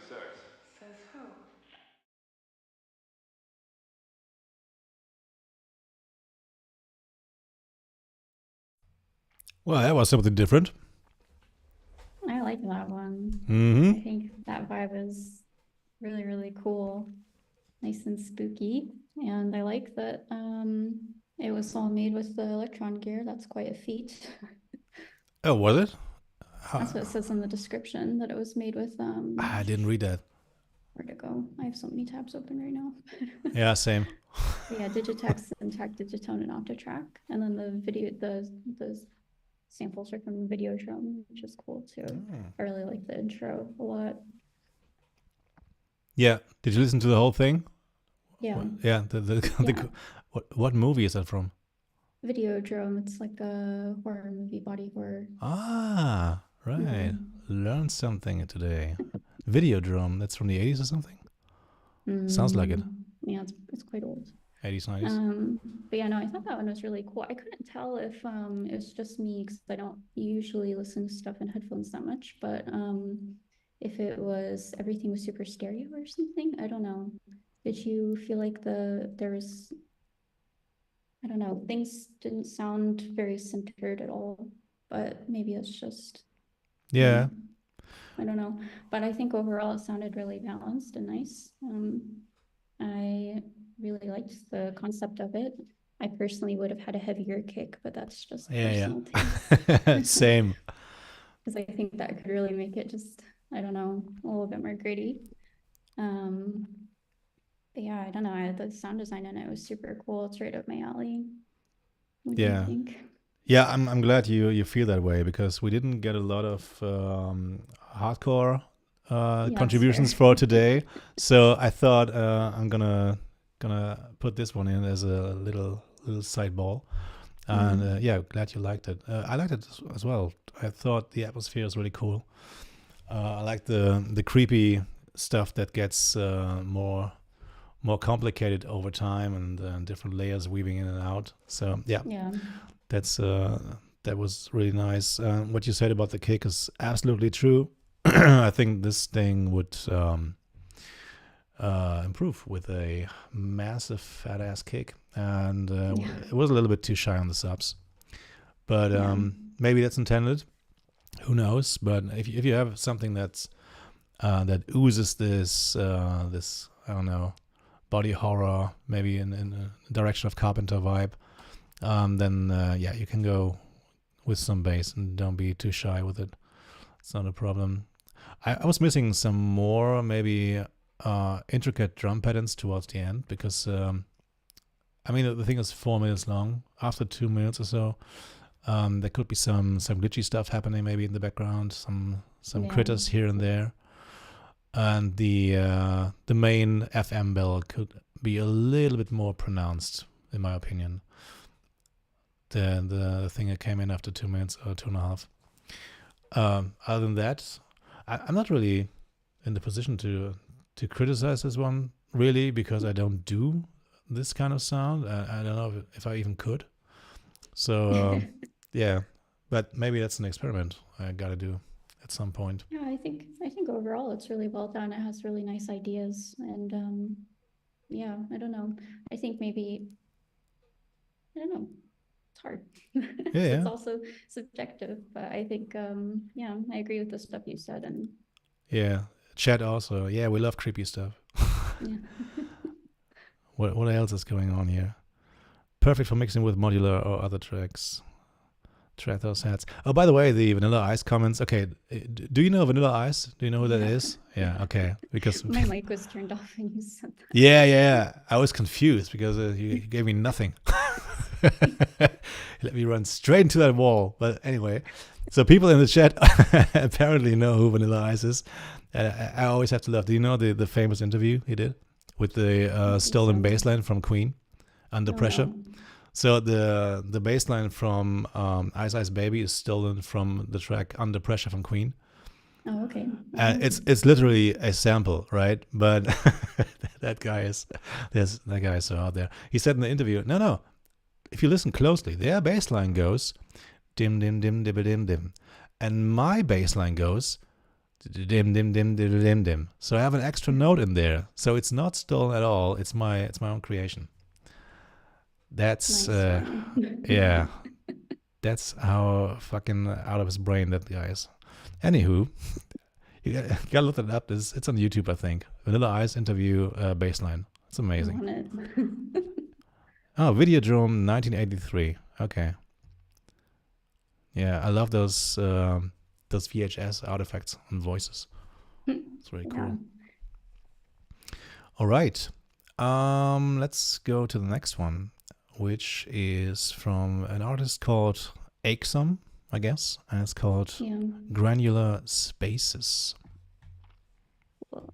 Says who? Well, that was something different. I like that one. Mm-hmm. I think that vibe is really, really cool. Nice and spooky. And I like that it was all made with the electron gear. That's quite a feat. Oh, was it? That's what it says in the description, that it was made with I didn't read that. where'd it go? I have so many tabs open right now. Yeah, same. Yeah, Digitex, Intact, Digitone, and Octatrack. And then the video, the samples are from Videodrome, which is cool too. I really like the intro a lot. Yeah. Did you listen to the whole thing? Yeah, Yeah. Yeah. What movie is that from? Videodrome, it's like a horror movie, body horror. Ah, right. Mhm. Learned something today. Videodrome. That's from the 80s or something? Sounds like it. Yeah, it's quite old. 80s, 90s. But yeah, no, I thought that one was really cool. I couldn't tell if it was just me, because I don't usually listen to stuff in headphones that much, but if it was everything was super stereo or something, I don't know. Did you feel like there's I don't know, things didn't sound very centered at all, but maybe it's just Yeah. I don't know. But I think overall it sounded really balanced and nice. I really liked the concept of it. I personally would have had a heavier kick, but that's just personal taste. Same. Because I think that could really make it just, I don't know, a little bit more gritty. But yeah, I don't know. The sound design in it was super cool. It's right up my alley. What do you Yeah. think? Yeah, I'm glad you feel that way, because we didn't get a lot of hardcore Yeah, contributions fair. for today. So I thought I'm gonna put this one in as a little side ball. And yeah, glad you liked it. I liked it as well. I thought the atmosphere is really cool. I like the creepy stuff that gets more complicated over time, and different layers weaving in and out. So yeah, Yeah. that was really nice. What you said about the kick is absolutely true. I think this thing would improve with a massive fat ass kick, and it was a little bit too shy on the subs, but maybe that's intended. Who knows? But if you have something that's that oozes this I don't know, body horror, maybe in the direction of Carpenter vibe, then yeah, you can go with some bass and don't be too shy with it. It's not a problem. I was missing some more maybe intricate drum patterns towards the end, because I mean, the thing is 4 minutes long. After 2 minutes or so, there could be some glitchy stuff happening maybe in the background, some critters here and there. And the main FM bell could be a little bit more pronounced, in my opinion, than the thing that came in after 2 minutes or 2.5. Other than that, I'm not really in the position to criticize this one, really, because I don't do this kind of sound. I don't know if I even could. So yeah, but maybe that's an experiment I gotta do at some point. Yeah, I think overall it's really well done. It has really nice ideas, and yeah, I don't know. I think maybe I don't know. It's hard. Yeah. It's also subjective, but I think yeah, I agree with the stuff you said, and Yeah, chat also. Yeah, we love creepy stuff. yeah. What else is going on here? Perfect for mixing with modular or other tracks. Track those hats. Oh, by the way, the Vanilla Ice comments. Okay, do you know Vanilla Ice? Do you know who that is? Yeah, okay. Because My mic was turned off when you said that. yeah. I was confused because you gave me nothing. Let me run straight into that wall. But anyway, so people in the chat apparently know who Vanilla Ice is. I always have to laugh. Do you know the famous interview he did with the stolen bass line from Queen, Under Pressure? No. So the bass line from Ice Ice Baby is stolen from the track Under Pressure from Queen. Oh, okay. It's literally a sample, right? But that guy is so out there. He said in the interview, no. If you listen closely, their bass line goes dim dim dim dim dim dim, and my bass line goes dim dim dim dim dim dim. So I have an extra note in there. So it's not stolen at all. It's my own creation. That's Nice one. yeah. That's how fucking out of his brain that guy is. Anywho, you gotta look it up. It's on YouTube, I think. Vanilla Ice interview baseline. It's amazing. On it. Oh, Videodrome 1983. Okay. Yeah, I love those VHS artifacts and voices. It's really cool. Yeah. All right. Let's go to the next one, which is from an artist called Aesome, I guess, and it's called Yeah. Granular Spaces. Cool.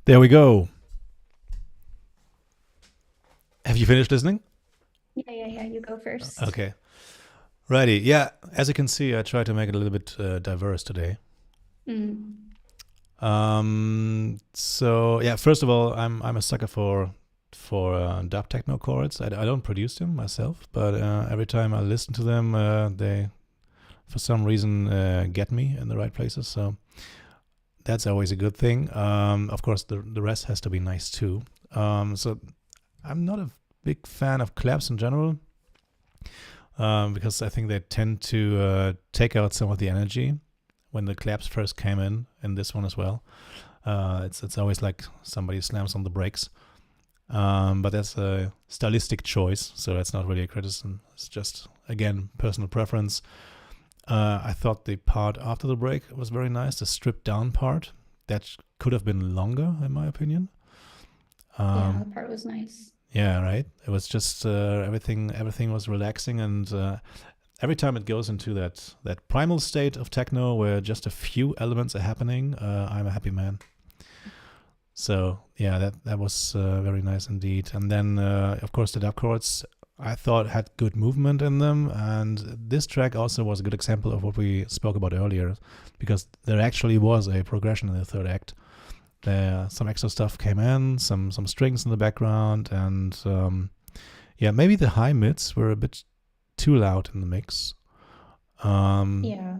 There we go. Have you finished listening? Yeah, you go first. Okay. Righty. Yeah, as you can see, I tried to make it a little bit diverse today. So yeah, first of all, I'm a sucker for dub techno chords. I don't produce them myself, but every time I listen to them, they for some reason get me in the right places. So that's always a good thing. Of course, the rest has to be nice too. So I'm not a big fan of claps in general, because I think they tend to take out some of the energy when the claps first came in this one as well. It's always like somebody slams on the brakes. But that's a stylistic choice, so that's not really a criticism. It's just, again, personal preference. I thought the part after the break was very nice, the stripped down part. That could have been longer, in my opinion. Yeah, the part was nice. Yeah, right. It was just everything was relaxing, and every time it goes into that primal state of techno where just a few elements are happening, I'm a happy man. So yeah, that was very nice indeed. And then of course the dub chords I thought had good movement in them, and this track also was a good example of what we spoke about earlier, because there actually was a progression in the third act. There some extra stuff came in, some strings in the background, and yeah, maybe the high mids were a bit too loud in the mix. Yeah.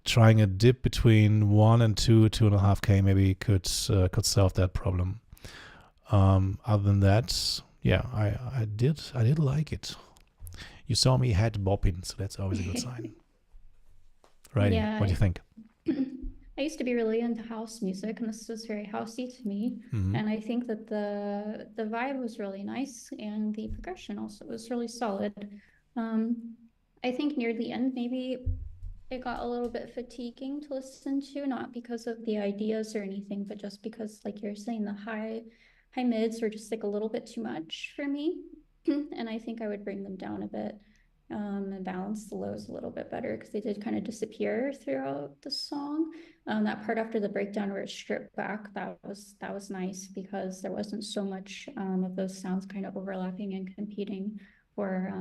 Trying a dip between 1 and 2.5K maybe could solve that problem. Other than that, yeah, I did like it. You saw me head bopping, so that's always a good sign. Right? Yeah, What do you think? I used to be really into house music, and this was very housey to me. Mm-hmm. And I think that the vibe was really nice, and the progression also was really solid. I think near the end, maybe it got a little bit fatiguing to listen to, not because of the ideas or anything, but just because, like you're saying, the high mids were just like a little bit too much for me. And I think I would bring them down a bit, and balance the lows a little bit better, because they did kind of disappear throughout the song. That part after the breakdown where it's stripped back, that was nice, because there wasn't so much of those sounds kind of overlapping and competing for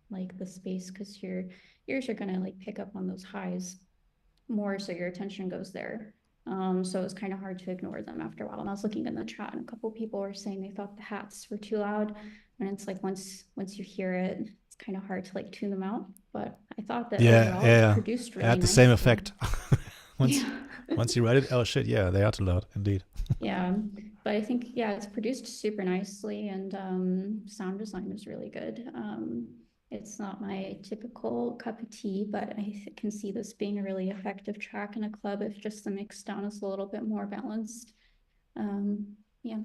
like the space, because your ears are gonna like pick up on those highs more, so your attention goes there. So it was kind of hard to ignore them after a while. And I was looking in the chat, and a couple people were saying they thought the hats were too loud. And it's like once you hear it, it's kind of hard to like tune them out. But I thought that Yeah, overall yeah. it produced I really had the same nicely. effect. Once you read it, oh shit, yeah, they are too loud, indeed. Yeah, but I think, yeah, it's produced super nicely, and sound design is really good. It's not my typical cup of tea, but I can see this being a really effective track in a club if just the mix down is a little bit more balanced. Yeah.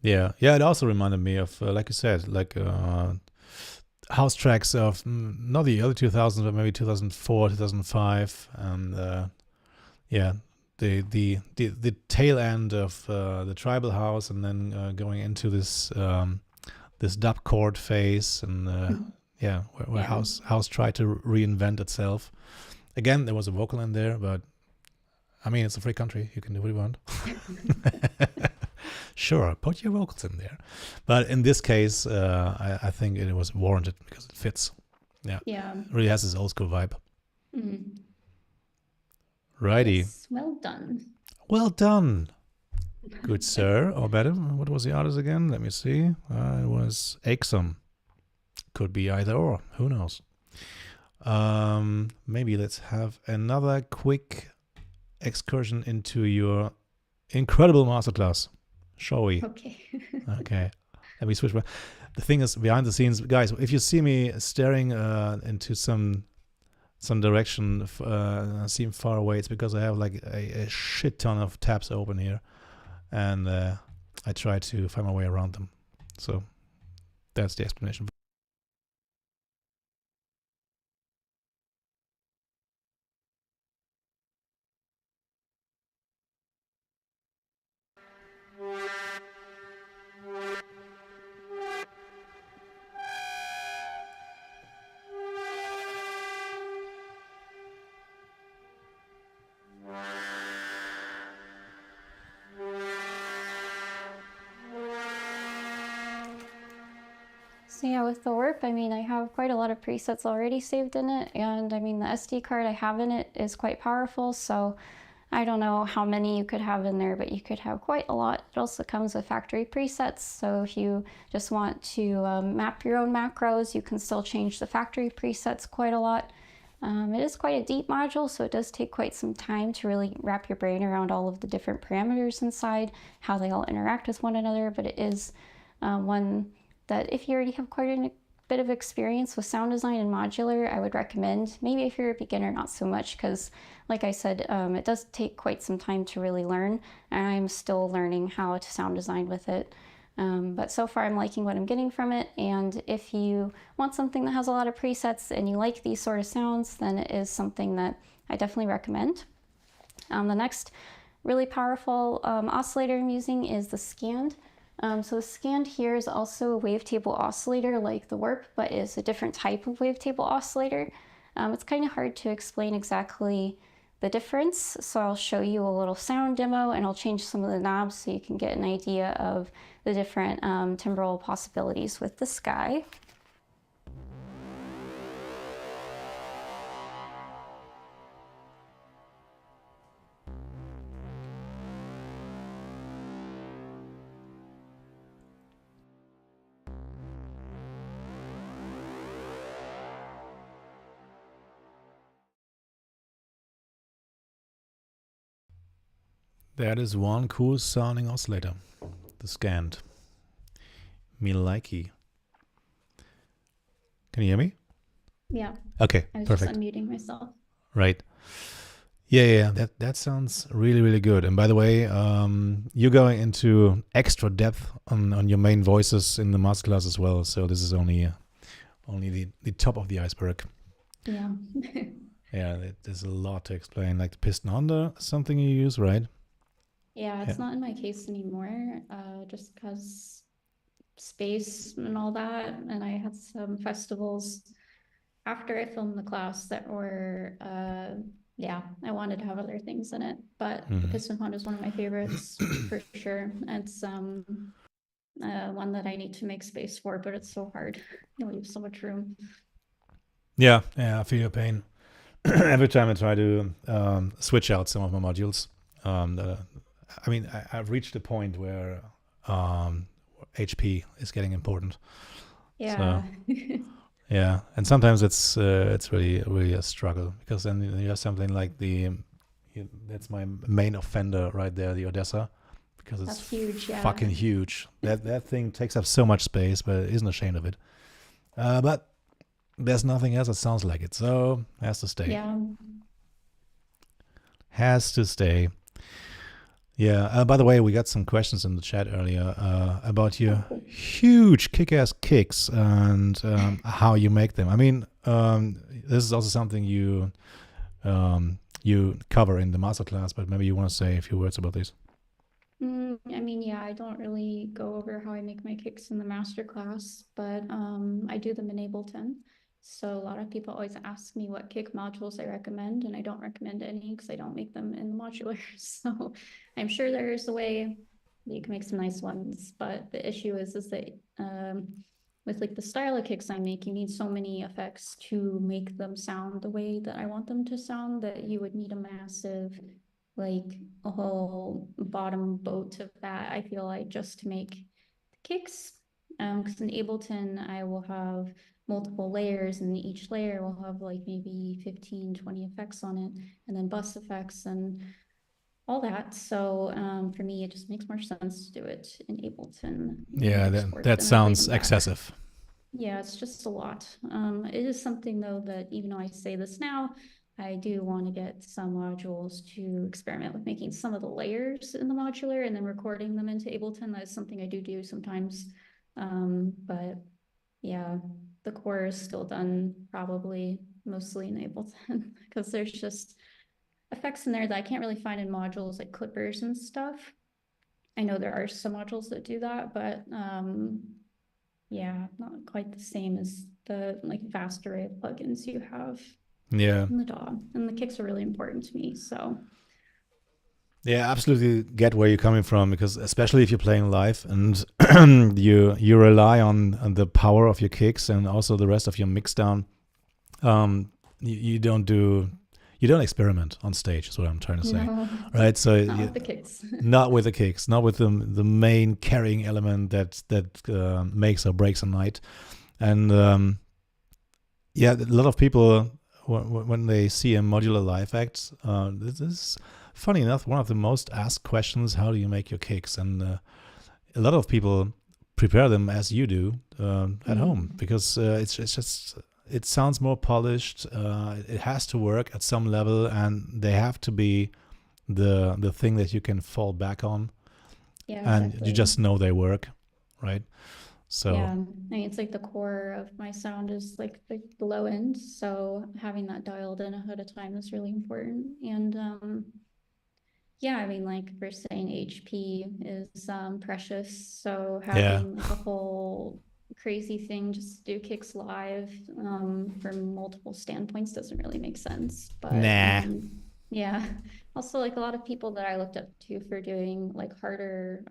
Yeah, yeah. It also reminded me of, like you said, like house tracks of not the early 2000s, but maybe 2004, 2005, and yeah, the tail end of the tribal house, and then going into this this dub chord phase, and yeah, where Yeah. house tried to reinvent itself. Again, there was a vocal in there, but I mean, it's a free country. You can do what you want. Sure, put your vocals in there. But in this case, I think it was warranted because it fits. Yeah. Yeah. It really has this old school vibe. Mm. Righty. Yes, well done. Well done. Good sir, or better. What was the artist again? Let me see. It was Aesome. Could be either or. Who knows? Maybe let's have another quick excursion into your incredible masterclass. Shall we? Okay. Okay. Let me switch. The thing is, behind the scenes, guys, if you see me staring into some direction, seem far away, it's because I have like a shit ton of tabs open here, and I try to find my way around them. So that's the explanation. So yeah, with the warp, I mean, I have quite a lot of presets already saved in it, and I mean, the SD card I have in it is quite powerful, so I don't know how many you could have in there, but you could have quite a lot. It also comes with factory presets, so if you just want to map your own macros, you can still change the factory presets quite a lot. It is quite a deep module, so it does take quite some time to really wrap your brain around all of the different parameters inside, how they all interact with one another, but it is one that if you already have quite a bit of experience with sound design and modular, I would recommend. Maybe if you're a beginner, not so much, because like I said, it does take quite some time to really learn, and I'm still learning how to sound design with it. But so far I'm liking what I'm getting from it, and if you want something that has a lot of presets and you like these sort of sounds, then it is something that I definitely recommend. The next really powerful oscillator I'm using is the Scanned. So the Scanned here is also a wavetable oscillator like the warp, but is a different type of wavetable oscillator. It's kind of hard to explain exactly the difference, so I'll show you a little sound demo, and I'll change some of the knobs so you can get an idea of the different timbral possibilities with the Sky. That is one cool sounding oscillator, the Scanned. Me likey. Can you hear me? Yeah. Okay, I was perfect. just unmuting myself. Right. Yeah. That sounds really, really good. And by the way, you're going into extra depth on your main voices in the masterclass as well. So this is only the top of the iceberg. Yeah. Yeah, there's a lot to explain. Like the piston Honda, something you use, right? Yeah, it's not in my case anymore, just because space and all that. And I had some festivals after I filmed the class that were, yeah, I wanted to have other things in it. But the piston Honda is one of my favorites for sure. It's one that I need to make space for, but it's so hard. You leave so much room. Yeah, I feel your pain. Every time I try to switch out some of my modules, I mean, I've reached a point where HP is getting important. Yeah. Yeah, and sometimes it's really a struggle, because then you have something like that's my main offender right there, the Odessa, because it's That's huge, yeah. fucking huge. That thing takes up so much space, but it isn't ashamed of it. But there's nothing else that sounds like it, so has to stay. Yeah. Has to stay. Yeah. By the way, we got some questions in the chat earlier about your huge kick-ass kicks and how you make them. I mean, this is also something you cover in the masterclass, but maybe you want to say a few words about this. I mean, yeah, I don't really go over how I make my kicks in the masterclass, but I do them in Ableton. So a lot of people always ask me what kick modules I recommend, and I don't recommend any because I don't make them in the modular. So I'm sure there's a way that you can make some nice ones, but the issue is that with like the style of kicks I make, you need so many effects to make them sound the way that I want them to sound that you would need a massive, like a whole bottom boat of that, I feel like, just to make the kicks. Because in Ableton, I will have multiple layers, and each layer will have like maybe 15, 20 effects on it, and then bus effects and all that. So for me, it just makes more sense to do it in Ableton. Yeah, that sounds excessive. Yeah, it's just a lot. It is something though that, even though I say this now, I do want to get some modules to experiment with making some of the layers in the modular and then recording them into Ableton. That is something I do sometimes. But yeah, the core is still done probably mostly in Ableton because there's just effects in there that I can't really find in modules like clippers and stuff. I know there are some modules that do that, but yeah, not quite the same as the like vast array of plugins you have. Yeah. In the DAW, and the kicks are really important to me. So yeah, absolutely get where you're coming from, because especially if you're playing live and you rely on the power of your kicks and also the rest of your mix down, you don't experiment on stage, is what I'm trying to say. no, right? So not with the kicks. not with the kicks, not with the main carrying element that makes or breaks a night. And yeah, a lot of people, when they see a modular live act, this is funny enough one of the most asked questions: how do you make your kicks? And a lot of people prepare them as you do at home, because it's just, it sounds more polished. It has to work at some level, and they have to be the thing that you can fall back on. Yeah, and exactly. you just know they work, right? So yeah, I mean, it's like the core of my sound is like the low end, so having that dialed in ahead of time is really important. And yeah, I mean, like we're saying, HP is precious, so having like a whole crazy thing just to do kicks live from multiple standpoints doesn't really make sense. But yeah, also like a lot of people that I looked up to for doing like harder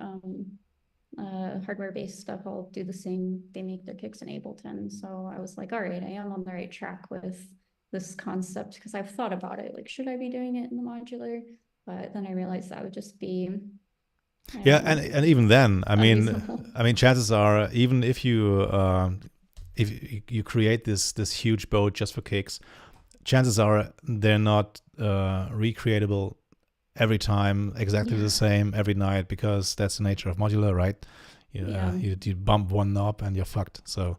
hardware-based stuff, I'll do the same. They make their kicks in Ableton, so I was like, all right, I am on the right track with this concept, because I've thought about it, like, should I be doing it in the modular? But then I realized that would just be and even then, I mean, unreasonable. chances are, even if you create this huge boat just for kicks, chances are they're not recreatable every time exactly the same every night, because that's the nature of modular, right? You bump one knob and you're fucked. So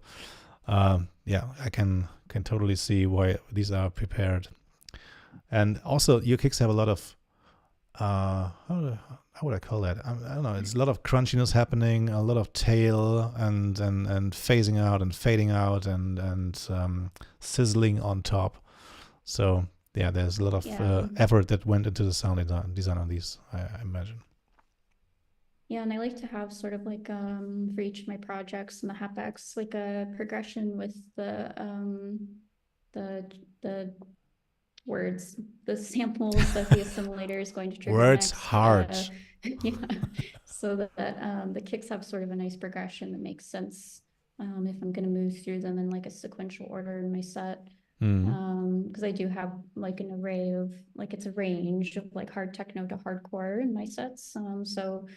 yeah, I can totally see why these are prepared. And also your kicks have a lot of how would I call that? I don't know. It's a lot of crunchiness happening, a lot of tail and phasing out and fading out and sizzling on top. So yeah, there's a lot of effort that went into the sound design on these, I imagine. Yeah, and I like to have sort of like for each of my projects and the hapbacks, like a progression with the words, the samples that the assimilator is going to trigger words next. hard. Yeah, so that the kicks have sort of a nice progression that makes sense if I'm going to move through them in like a sequential order in my set. Because I do have like an array of, like, it's a range of like hard techno to hardcore in my sets. So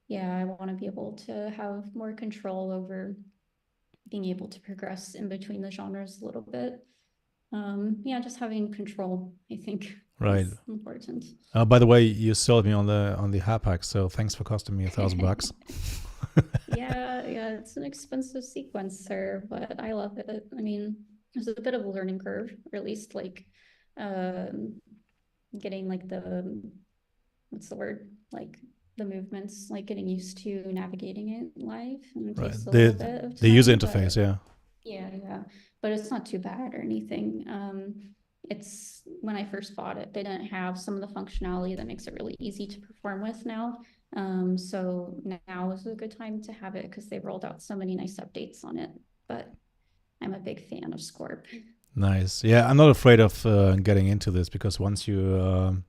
yeah, I want to be able to have more control over being able to progress in between the genres a little bit. Yeah, just having control, I think, Right. is important. By the way, you sold me on the Hapax, so thanks for costing me $1,000. Yeah, it's an expensive sequencer, but I love it. I mean, there's a bit of a learning curve, or at least like getting like what's the word? Like the movements, like getting used to navigating it live. And it Right. takes a little bit of time. The user interface, yeah. Yeah. But it's not too bad or anything. It's when I first bought it, they didn't have some of the functionality that makes it really easy to perform with now. So now is a good time to have it because they rolled out so many nice updates on it. But I'm a big fan of Scorp. Nice. Yeah, I'm not afraid of getting into this because once you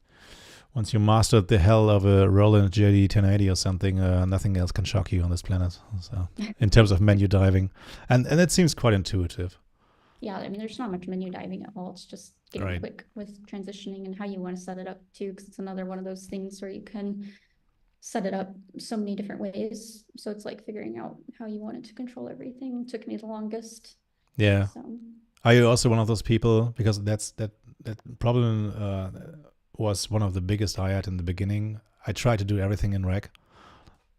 mastered the hell of a Roland JD 1080 or something, nothing else can shock you on this planet. So, in terms of menu diving, and it seems quite intuitive. Yeah, I mean, there's not much menu diving at all. It's just getting Right. quick with transitioning and how you want to set it up too, because it's another one of those things where you can set it up so many different ways. So it's like figuring out how you want it to control everything. It took me the longest. Yeah. So. Are you also one of those people? Because that problem was one of the biggest I had in the beginning. I tried to do everything in rec,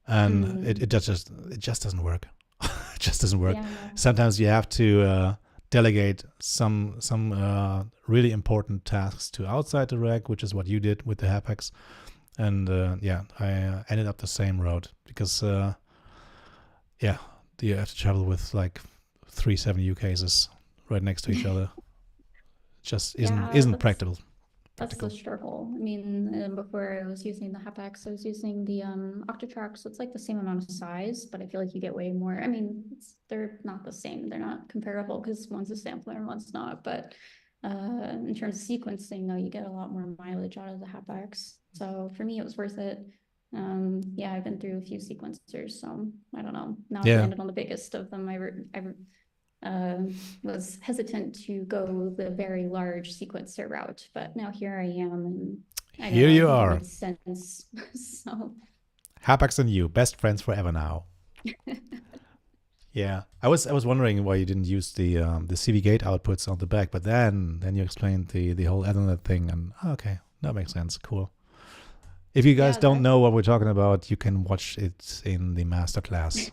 and it just doesn't work. It just doesn't work. Yeah. Sometimes you have to delegate some really important tasks to outside the rec, which is what you did with the Hapax. And I ended up the same road because you have to travel with like 3 7U cases right next to each other. Just isn't practical. That's the struggle. I mean, before I was using the Hapax, I was using the Octatrack, so it's like the same amount of size, but I feel like you get way more. I mean, they're not the same. They're not comparable because one's a sampler and one's not. But in terms of sequencing, though, you get a lot more mileage out of the Hapax. So for me, it was worth it. I've been through a few sequencers, so I don't know. Now I've landed on the biggest of them. I was hesitant to go the very large sequencer route, but now here I am, and I here you it are. makes sense. So Hapax and you, best friends forever now. Yeah, I was wondering why you didn't use the CV gate outputs on the back, but then you explained the whole Ethernet thing, and okay, that makes sense. Cool. If you guys don't know what we're talking about, you can watch it in the masterclass.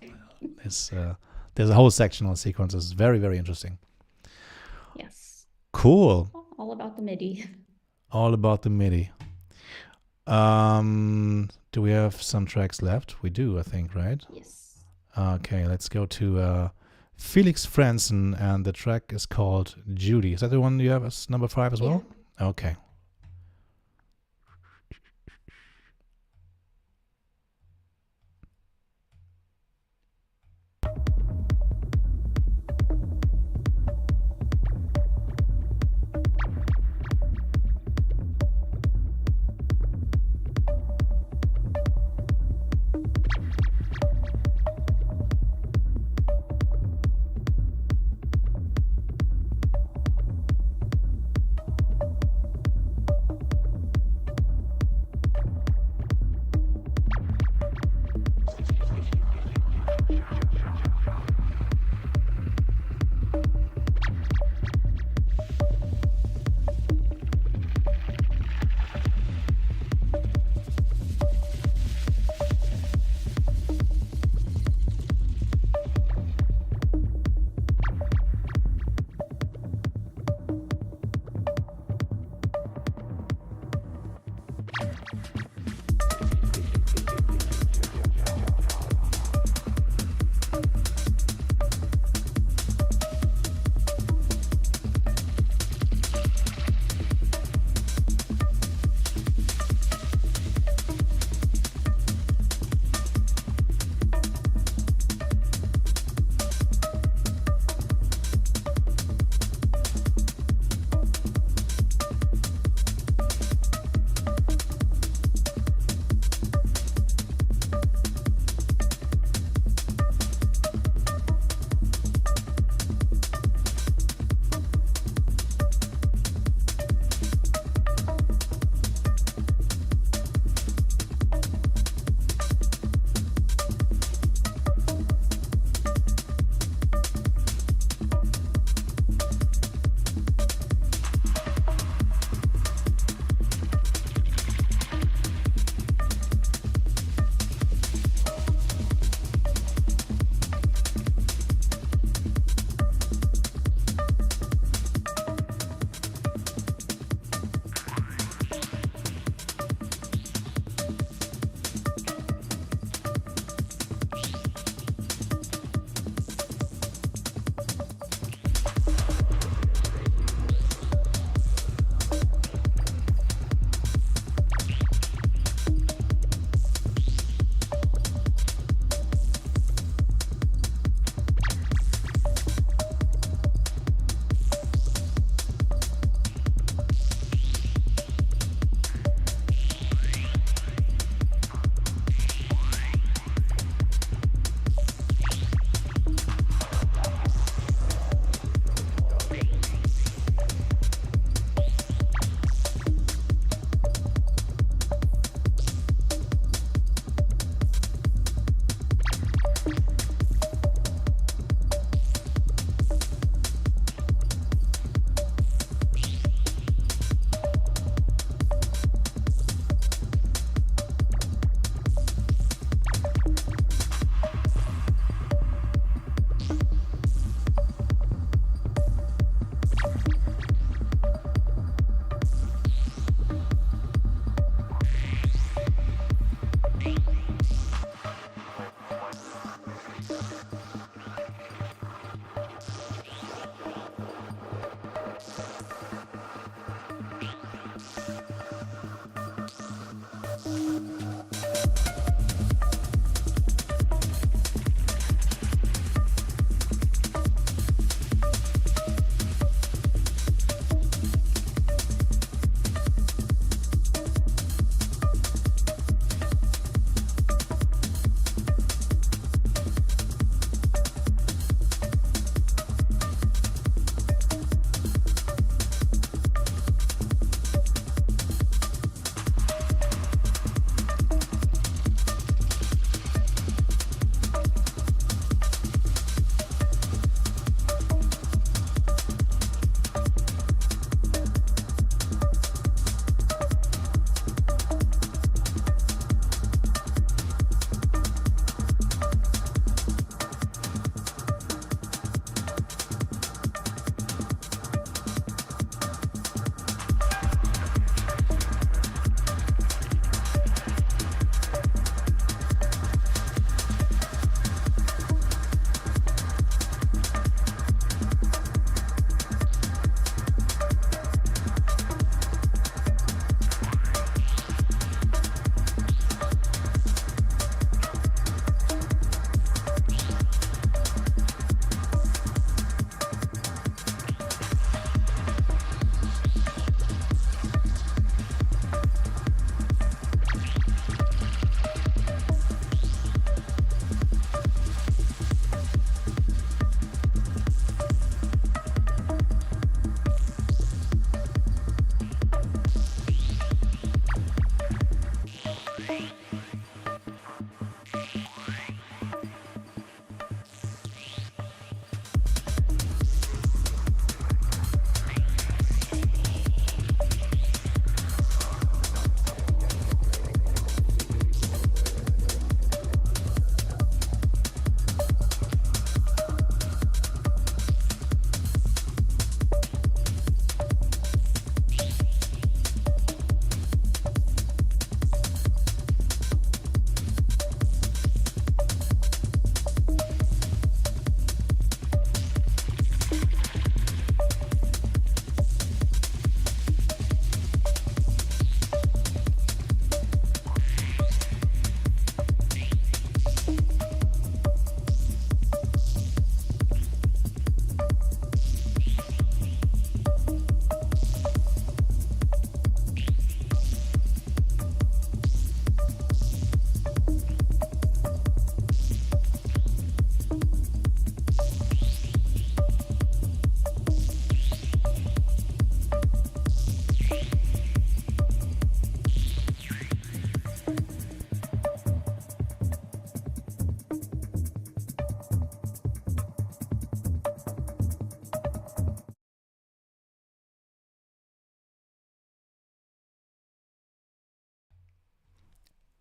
There's a whole section on sequences. Very, very interesting. Yes. Cool. All about the MIDI. All about the MIDI. Do we have some tracks left? We do, I think, right? Yes. Okay, let's go to Felix Fransen, and the track is called Judy. Is that the one you have as number 5 as well? Okay.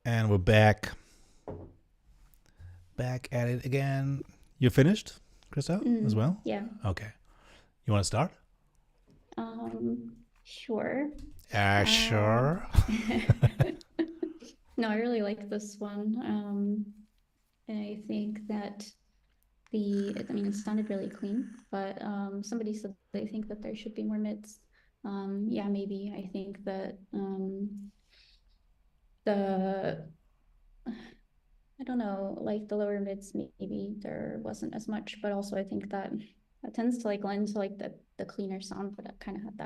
And we're back. Back at it again. You finished, Krista, as well? Yeah. Okay. You want to start? Sure. Sure. No, I really like this one. And I think that it sounded really clean, but somebody said they think that there should be more mids. Yeah, maybe. I think that I don't know, like the lower mids, maybe there wasn't as much, but also I think that tends to like lend to like the cleaner sound, but it kind of had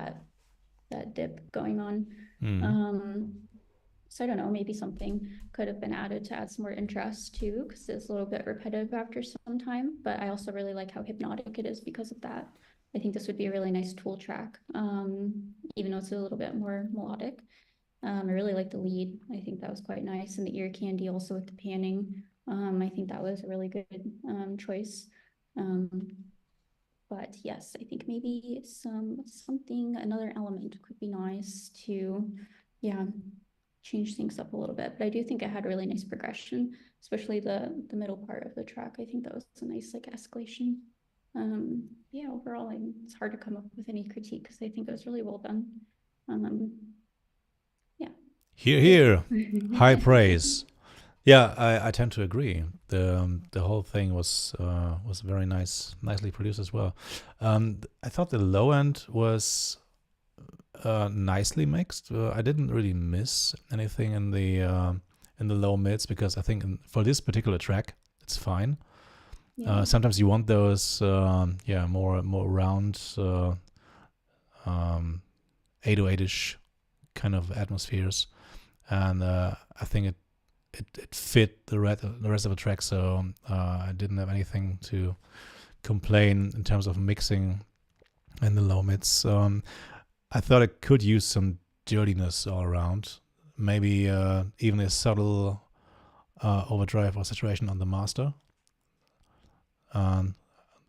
that dip going on. So I don't know, maybe something could have been added to add some more interest too, because it's a little bit repetitive after some time, but I also really like how hypnotic it is because of that. I think this would be a really nice tool track, even though it's a little bit more melodic. I really like the lead. I think that was quite nice. And the ear candy also with the panning. I think that was a really good choice. But yes, I think maybe another element could be nice to, change things up a little bit. But I do think it had a really nice progression, especially the middle part of the track. I think that was a nice like escalation. Overall, it's hard to come up with any critique because I think it was really well done. Here. High praise. Yeah, I tend to agree. The whole thing was very nicely produced as well. I thought the low end was nicely mixed. I didn't really miss anything in the low mids because I think for this particular track it's fine. Yeah. Sometimes you want those more round 808ish kind of atmospheres. And I think it fit the rest of the track, so I didn't have anything to complain in terms of mixing in the low mids. I thought it could use some dirtiness all around, maybe even a subtle overdrive or saturation on the master.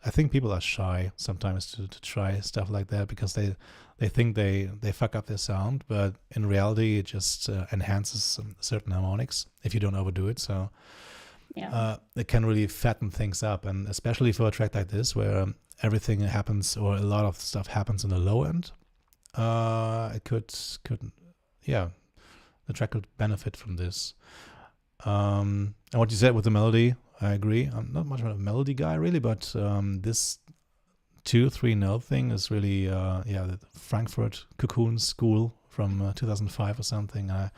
I think people are shy sometimes to try stuff like that because they think they fuck up their sound, but in reality it just enhances certain harmonics if you don't overdo it. So it can really fatten things up, and especially for a track like this where everything happens or a lot of stuff happens in the low end, it could the track could benefit from this. And what you said with the melody, I agree. I'm not much of a melody guy really, but this 2-3 note thing is really the Frankfurt Cocoon School from 2005 or something. I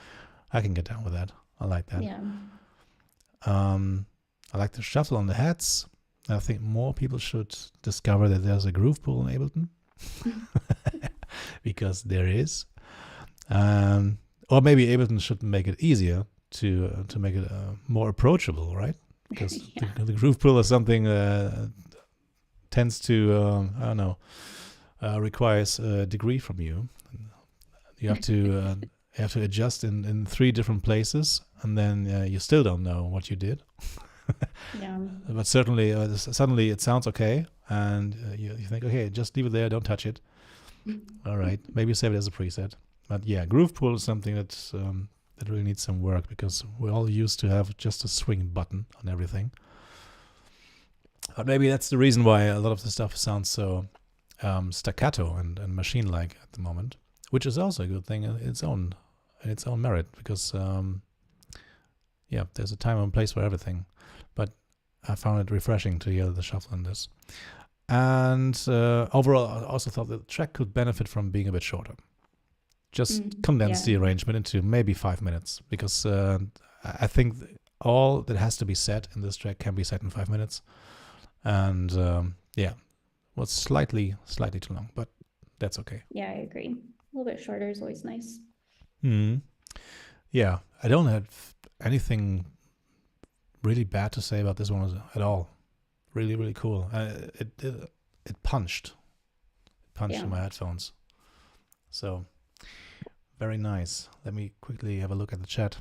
can get down with that. I like that. Yeah. I like the shuffle on the hats. I think more people should discover that there's a groove pool in Ableton because there is. Or maybe Ableton should make it easier to make it more approachable, right? Because the groove pool is something tends to requires a degree from you. You have to adjust in 3 different places, and then you still don't know what you did. Yeah. But certainly suddenly it sounds okay, and you think, okay, just leave it there, don't touch it. All right, maybe save it as a preset. But yeah, groove pool is something that really needs some work because we're all used to have just a swing button on everything. But maybe that's the reason why a lot of the stuff sounds so staccato and machine-like at the moment, which is also a good thing in its own merit because there's a time and place for everything. But I found it refreshing to hear the shuffle in this. And overall, I also thought that the track could benefit from being a bit shorter. Just condense the arrangement into maybe 5 minutes because I think all that has to be said in this track can be said in 5 minutes. And was slightly too long, but that's okay. Yeah, I agree. A little bit shorter is always nice. Yeah, I don't have anything really bad to say about this one at all. Really, really cool. It punched in my headphones. So very nice. Let me quickly have a look at the chat.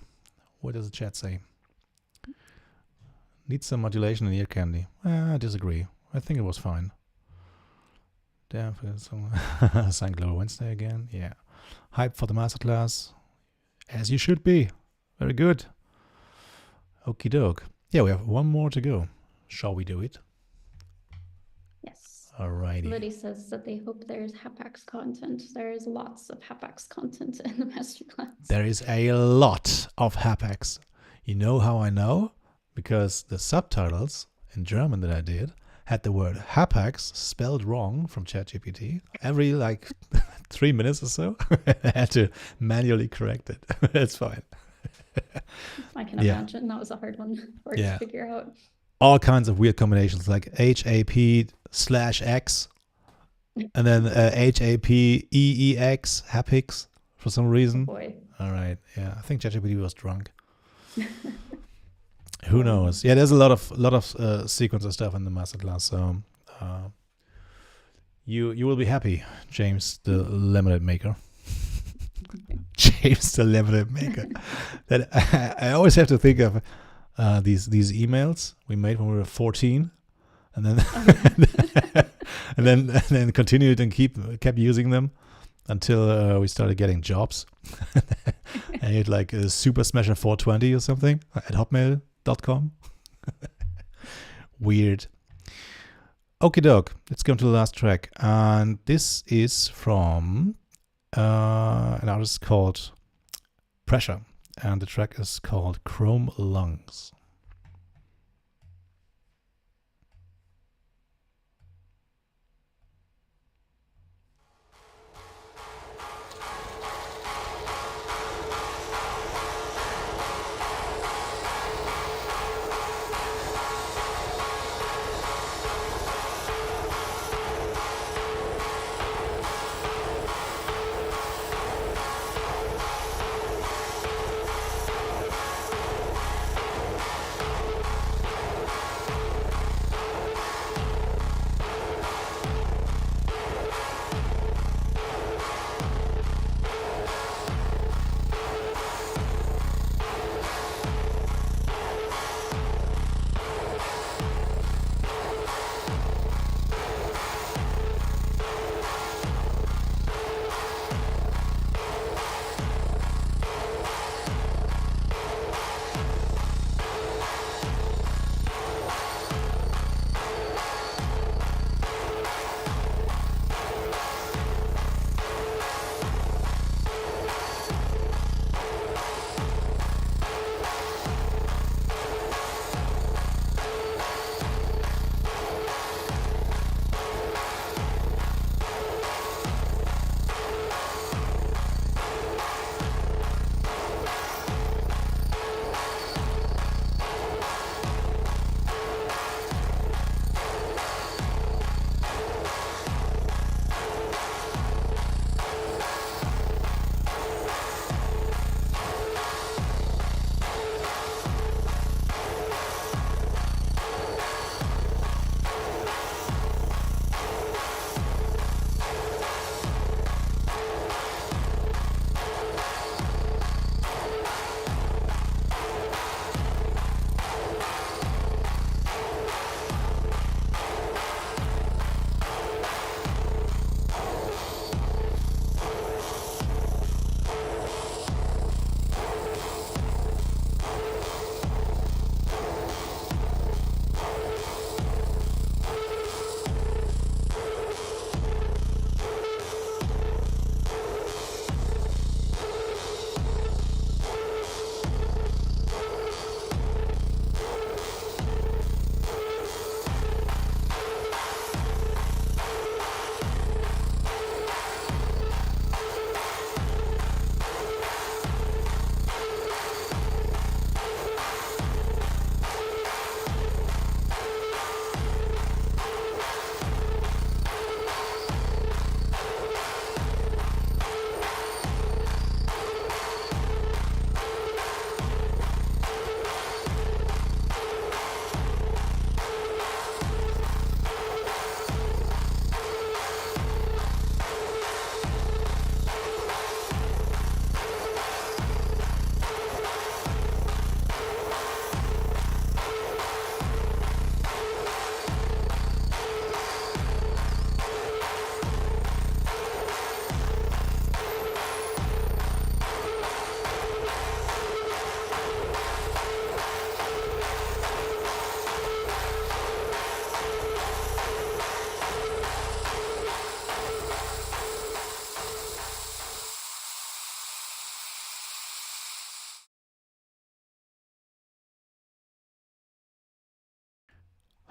What does the chat say? Needs some modulation in ear candy. I disagree. I think it was fine. Damn, St. Glow Wednesday again. Yeah. Hype for the masterclass. As you should be. Very good. Okie doke. Yeah, we have one more to go. Shall we do it? Yes. Alrighty. Somebody says that they hope there's Hapax content. There's lots of Hapax content in the masterclass. There is a lot of Hapax. You know how I know? Because the subtitles in German that I did had the word Hapax spelled wrong from ChatGPT. Every 3 minutes or so, I had to manually correct it. It's fine. I can imagine that was a hard one for it to figure out. All kinds of weird combinations like HAP/X and then HAPEEX, Hapix for some reason. Oh boy. All right. Yeah, I think ChatGPT was drunk. Who knows? Yeah, there's a lot of sequencer stuff in the masterclass. So you will be happy, James, the lemonade maker. James, the lemonade maker. That I always have to think of these emails we made when we were 14, and then and then continued and kept using them until we started getting jobs. And you'd like a Super Smasher 420 or something at hotmail.com. Weird. Okie doke. Let's go to the last track, and this is from an artist called Pressure, and the track is called Chrome Lungs.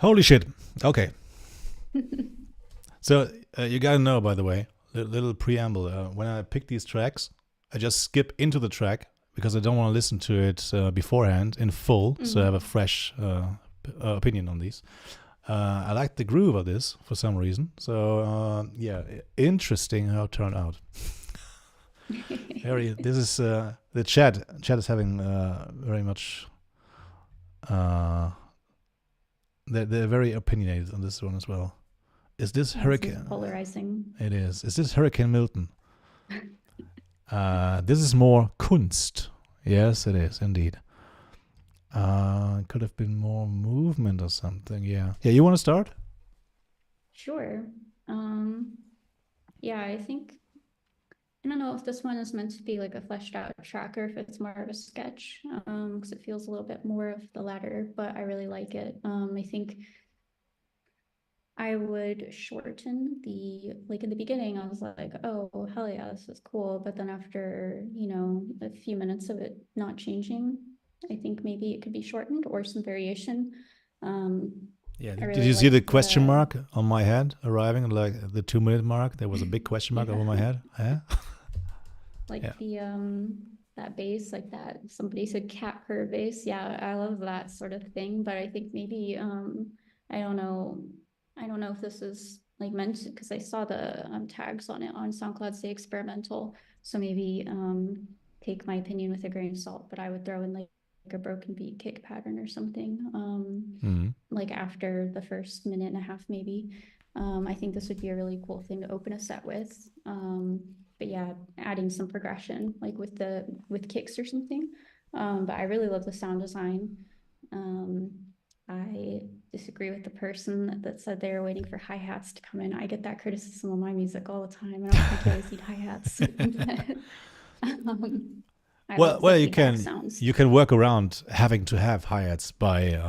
Holy shit. Okay. So you gotta know, by the way, little preamble. When I pick these tracks, I just skip into the track because I don't want to listen to it beforehand in full, so I have a fresh opinion on these. I like the groove of this for some reason. So yeah, interesting how it turned out. This is the chat. Chat is having very much. They're very opinionated on this one as well. Is this Hurricane? Polarizing. It is. Is this Hurricane Milton? This is more Kunst. Yes, it is indeed. Could have been more movement or something. Yeah. Yeah. You want to start? Sure. Yeah, I think I don't know if this one is meant to be like a fleshed out track or if it's more of a sketch, because it feels a little bit more of the latter, but I really like it. I think I would shorten like in the beginning, I was like, oh, hell yeah, this is cool. But then after, a few minutes of it not changing, I think maybe it could be shortened or some variation. Yeah. Really Did you see the like question mark on my head arriving at like the 2-minute mark? There was a big question mark over my head. Yeah. Like Yeah. that bass, like that somebody said cat purr bass. Yeah, I love that sort of thing. But I think maybe I don't know if this is like meant because I saw the tags on it on SoundCloud say experimental. So maybe take my opinion with a grain of salt, but I would throw in like a broken beat kick pattern or something. Like after the first minute and a half, maybe. I think this would be a really cool thing to open a set with. But yeah, adding some progression like with kicks or something. But I really love the sound design. I disagree with the person that said they were waiting for hi-hats to come in. I get that criticism on my music all the time. I don't think you always need hi-hats. Well, you can work around having to have hi-hats by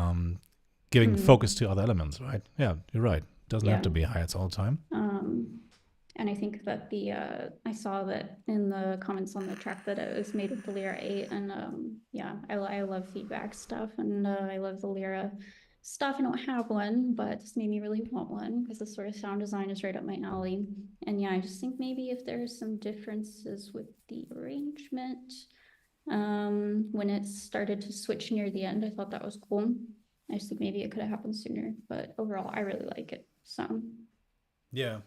giving focus to other elements, right? Yeah, you're right. It doesn't have to be hi-hats all the time. And I think that I saw that in the comments on the track that it was made with the Lyra 8, and yeah, I love feedback stuff, and I love the Lyra stuff. I don't have one, but this made me really want one because this sort of sound design is right up my alley. And yeah, I just think maybe if there's some differences with the arrangement, when it started to switch near the end, I thought that was cool. I just think maybe it could have happened sooner, but overall, I really like it. So yeah.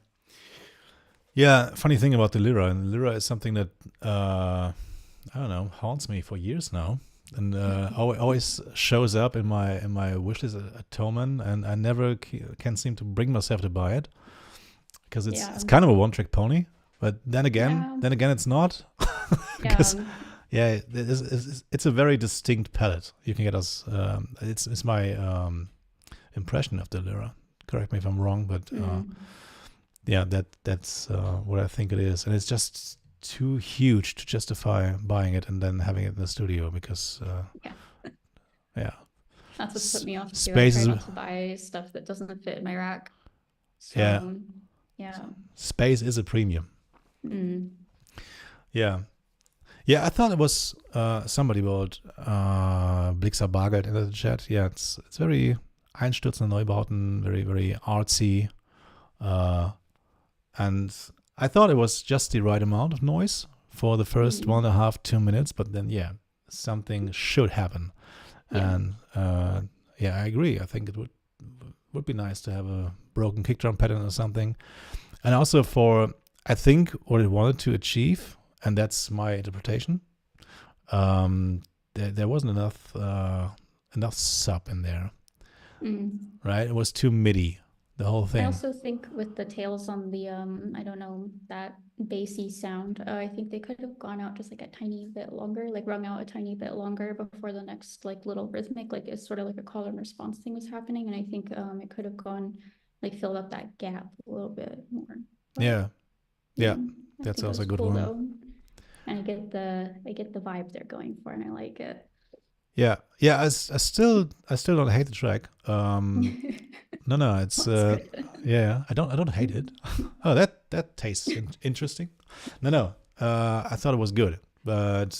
Yeah, funny thing about the Lyra, and the Lyra is something that I don't know, haunts me for years now, and always shows up in my wishlist at Thomann, and I never can seem to bring myself to buy it because it's kind of a one-trick pony. But then again, it's not because it's a very distinct palette. You can get us. It's my impression of the Lyra. Correct me if I'm wrong, but. Yeah, that's what I think it is, and it's just too huge to justify buying it and then having it in the studio because, that's what put me off too. Space I try not to buy stuff that doesn't fit in my rack. So, yeah. Space is a premium. Yeah. I thought it was somebody wrote Blixer Bargeld in the chat. Yeah, it's very Einstürzende Neubauten, very very artsy. And I thought it was just the right amount of noise for the first 1.5-2 minutes, but then something should happen. And I agree. I think it would be nice to have a broken kick drum pattern or something. And also I think what it wanted to achieve, and that's my interpretation, there wasn't enough sub in there. Right? It was too MIDI. The whole thing. I also think with the tails on the I don't know, that bassy sound, I think they could have gone out just like a tiny bit longer, like rung out a tiny bit longer before the next like little rhythmic, like it's sort of like a call and response thing was happening, and I think it could have gone like filled up that gap a little bit more. But, that's also a good cool, one. Though. And I get the vibe they're going for, and I like it. Yeah. I still don't hate the track. No, it's I don't hate it. Oh, that tastes interesting. No, I thought it was good, but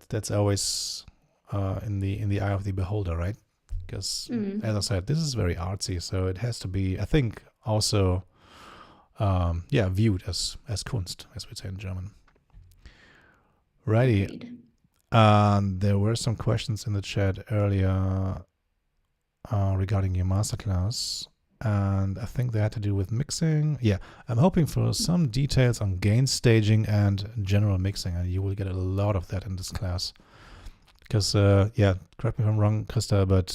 that's always in the eye of the beholder, right? because, Mm. as I said, this is very artsy, so it has to be, I think, also viewed as Kunst, as we say in German. Righty. Agreed. There were some questions in the chat earlier regarding your masterclass, and I think they had to do with mixing. Yeah, I'm hoping for some details on gain staging and general mixing, and you will get a lot of that in this class. Because, correct me if I'm wrong, Krista, but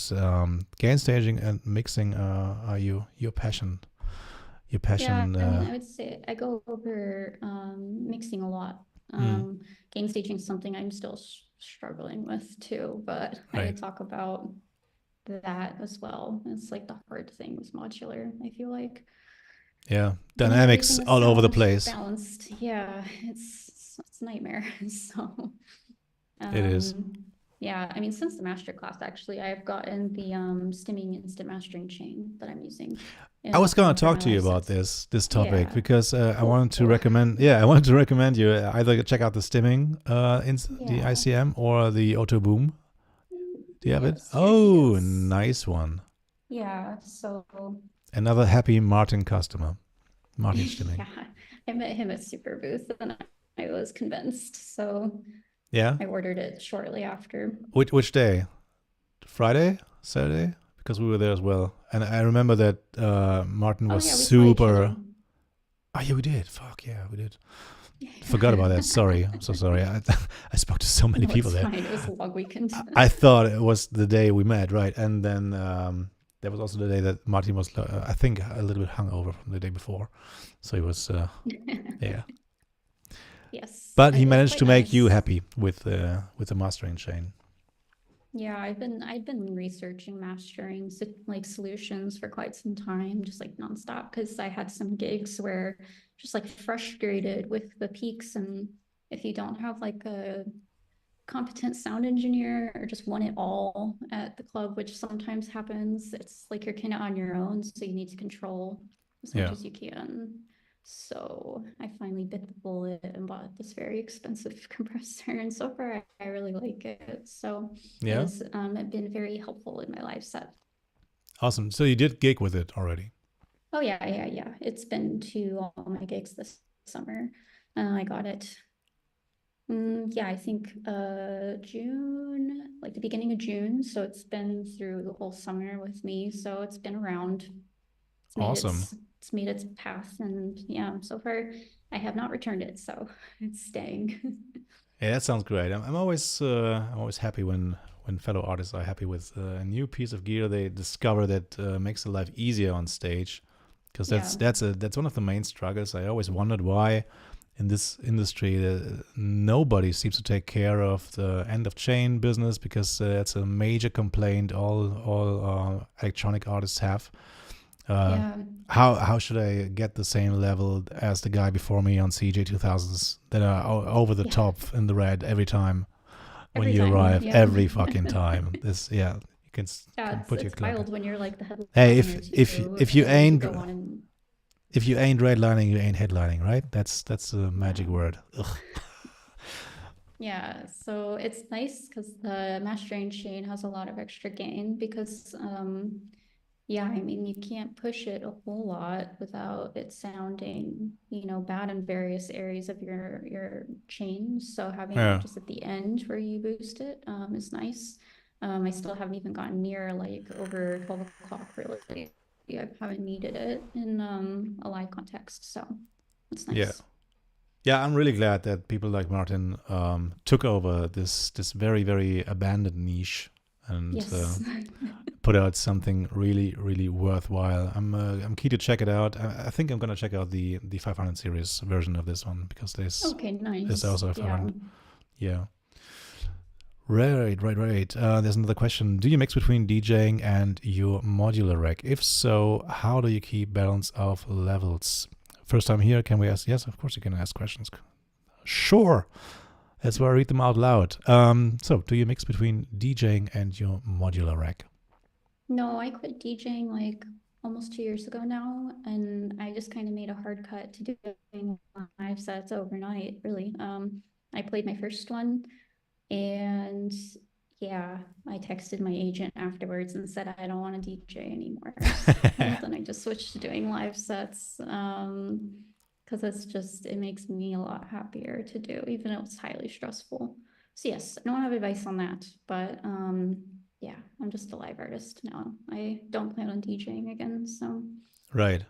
gain staging and mixing are your passion. Your passion. Yeah, I mean, I would say I go over mixing a lot. Gain staging is something I'm still struggling with too, but I Right. talk about that as well. It's like the hard thing with modular, I feel like. Yeah, Getting dynamics everything to all over the sound place. Balanced. Yeah, it's a nightmare. So It is. yeah, I mean, since the masterclass, actually, I've gotten the stimming instant mastering chain that I'm using. I was going in to talk to you Granular about 6. this topic Yeah. because I Cool. wanted to recommend. Yeah, I wanted to recommend you either check out the stimming the Yeah. ICM or the Auto Boom. Do you have it? Yes, Oh, yes. nice one. Yeah, so Another happy Martin customer. Martin Stimming. yeah, I met him at Super Booth and I was convinced. So Yeah. I ordered it shortly after. Which day? Friday? Saturday? Because we were there as well. And I remember that Martin was Oh, yeah, we saw each super. other. Oh, yeah, we did. Fuck, yeah, we did. Forgot about that. Sorry. I'm so sorry. I spoke to so many No, people it's there. fine. It was a long weekend. I thought it was the day we met, right? And then there was also the day that Martin was, I think, a little bit hungover from the day before. So he was, yeah. Yes. But it he was managed to quite make you nice. happy with the mastering chain. Yeah, I've been researching mastering like solutions for quite some time, just like nonstop, because I had some gigs where just like frustrated with the peaks, and if you don't have like a competent sound engineer or just want it all at the club, which sometimes happens, it's like you're kind of on your own, so you need to control as much Yeah. as you can. So I finally bit the bullet and bought this very expensive compressor, and so far I really like it. So Yeah. it's been very helpful in my live set. Awesome. So you did gig with it already. Oh yeah. It's been to all my gigs this summer. I got it. Yeah, I think June, like the beginning of June. So it's been through the whole summer with me. So it's been around. Awesome. It's made its path, and yeah, so far I have not returned it, so it's staying. Yeah, that sounds great. I'm always happy when fellow artists are happy with a new piece of gear they discover that makes their life easier on stage. Because that's one of the main struggles. I always wondered why in this industry nobody seems to take care of the end of chain business, because that's a major complaint all electronic artists have. Yeah. How should I get the same level as the guy before me on CJ 2000s that are over the top in the red every time when Every you time, arrive? yeah. Every fucking time. This, yeah, you can put your It's clap. wild when you're like the headliner. Hey, if you ain't go on and if you ain't redlining, you ain't headlining, right? That's a magic word. Ugh. yeah, so it's nice because the mastering chain has a lot of extra gain because yeah, I mean, you can't push it a whole lot without it sounding, bad in various areas of your chain. So having Yeah. it just at the end where you boost it is nice. I still haven't even gotten near like over 12 o'clock really. I haven't needed it in a live context, so it's nice. Yeah, I'm really glad that people like Martin took over this very, very abandoned niche and Yes. put out something really, really worthwhile. I'm keen to check it out. I think I'm gonna check out the 500 series version of this one, because there's Okay, nice. there's also a 500. Yeah. Yeah. Right. There's another question. Do you mix between DJing and your modular rack? If so, how do you keep balance of levels? First time here, can we ask? Yes, of course you can ask questions. Sure. That's why I read them out loud. So, do you mix between DJing and your modular rack? No, I quit DJing like almost 2 years ago now, and I just kind of made a hard cut to doing live sets overnight, really. I played my first one, and yeah, I texted my agent afterwards and said I don't want to DJ anymore. So then I just switched to doing live sets. Because it makes me a lot happier to do, even though it's highly stressful. So yes, I don't have advice on that, but yeah, I'm just a live artist now. I don't plan on DJing again, so. Right.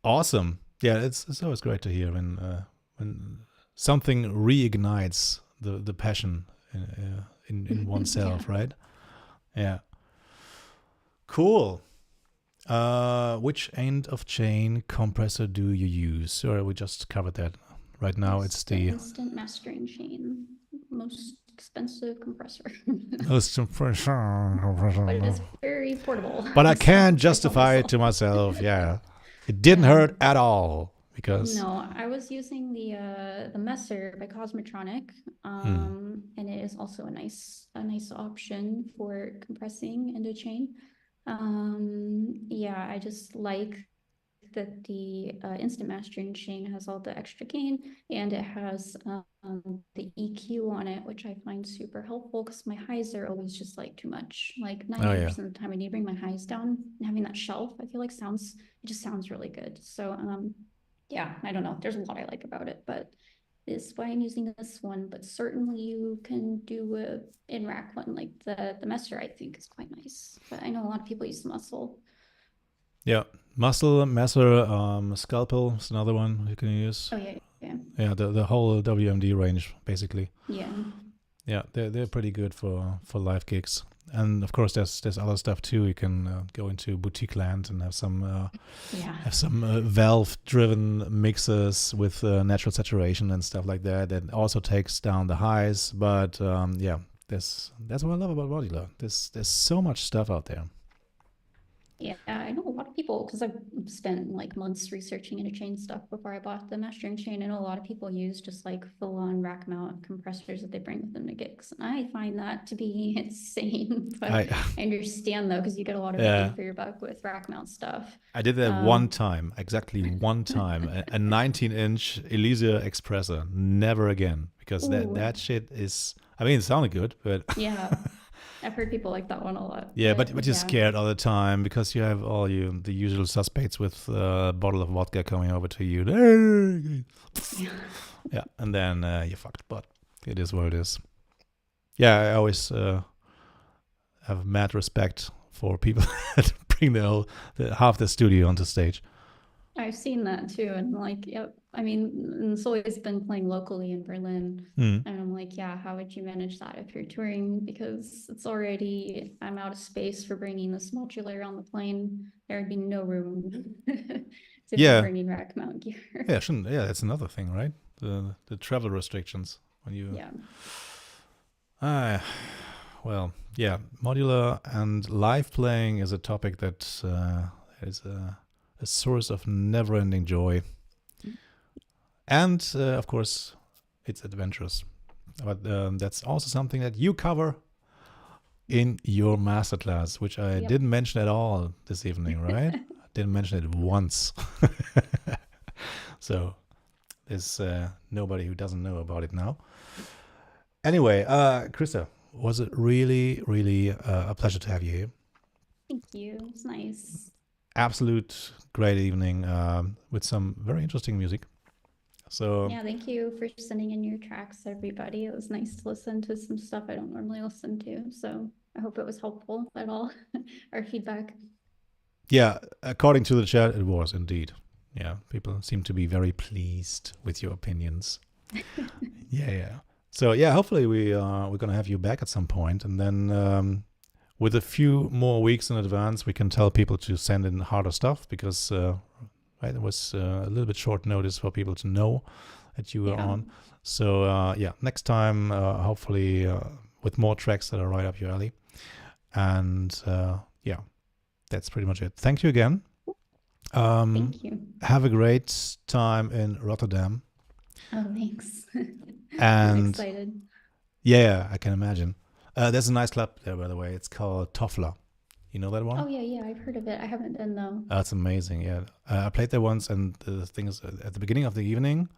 Awesome. Yeah, it's always great to hear when something reignites the passion in oneself, Yeah. right? Yeah. Cool. Which end of chain compressor do you use? Or we just covered that. Right now it's the instant mastering chain, most expensive compressor. most But it is very portable. But I So can't I tell justify it myself. to myself. Yeah, it didn't Yeah. hurt at all because No, I was using the Messer by Cosmotronic, and it is also a nice option for compressing into chain. Yeah, I just like that the instant mastering chain has all the extra gain, and it has the EQ on it, which I find super helpful because my highs are always just like too much. Like 90% of the time I need to bring my highs down, and having that shelf, I feel like it just sounds really good. So yeah, I don't know. There's a lot I like about it, but this is why I'm using this one. But certainly you can do a in-rack one, like the Messer, I think is quite nice. But I know a lot of people use the Muscle. yeah, muscle, messer, scalpel is another one you can use. Oh yeah, yeah, Yeah, the whole WMD range basically. yeah. Yeah, they're pretty good for live gigs. And of course, there's other stuff too. You can go into boutique land and have some valve-driven mixes with natural saturation and stuff like that. That also takes down the highs. But yeah, that's what I love about modular. There's so much stuff out there. Yeah, I know a lot of people, because I've spent like months researching interchain stuff before I bought the mastering chain. I know a lot of people use just like full-on rack mount compressors that they bring with them to gigs. And I find that to be insane. But I understand though, because you get a lot of bang for your buck with rack mount stuff. I did that one time, exactly one time, a 19-inch Elysia Expressor. Never again, because that shit is, I mean, it sounded good, but yeah. I've heard people like that one a lot. Yeah, but you're scared all the time because you have all the usual suspects with a bottle of vodka coming over to you. Yeah, and then you're fucked. But it is what it is. Yeah, I always have mad respect for people that bring half the studio onto stage. I've seen that too, and like, yep. I mean, it's always been playing locally in Berlin, and I'm like, yeah, how would you manage that if you're touring? Because I'm out of space for bringing this modular on the plane. There would be no room to be bringing rack mount gear. Yeah, shouldn't. Yeah, that's another thing, right? The travel restrictions when you. Yeah. Well, yeah, modular and live playing is a topic that is a source of never-ending joy. And, of course, it's adventurous. But that's also something that you cover in your masterclass, which I didn't mention at all this evening, right? I didn't mention it once. So there's nobody who doesn't know about it now. Anyway, Krista, was it really, really a pleasure to have you here? Thank you. It's nice. Absolute great evening with some very interesting music. So yeah, thank you for sending in your tracks, everybody. It was nice to listen to some stuff I don't normally listen to. So I hope it was helpful at all, our feedback. Yeah, according to the chat, it was indeed. Yeah, people seem to be very pleased with your opinions. Yeah. So yeah, hopefully we're gonna have you back at some point, and then with a few more weeks in advance, we can tell people to send in harder stuff because. It was a little bit short notice for people to know that you were on. So, next time, hopefully with more tracks that are right up your alley. And, that's pretty much it. Thank you again. Thank you. Have a great time in Rotterdam. Oh, thanks. And I'm excited. Yeah, I can imagine. There's a nice club there, by the way. It's called Toffler. You know that one? Oh, yeah, I've heard of it. I haven't been, though. That's amazing, yeah. I played there once, and the thing is, at the beginning of the evening,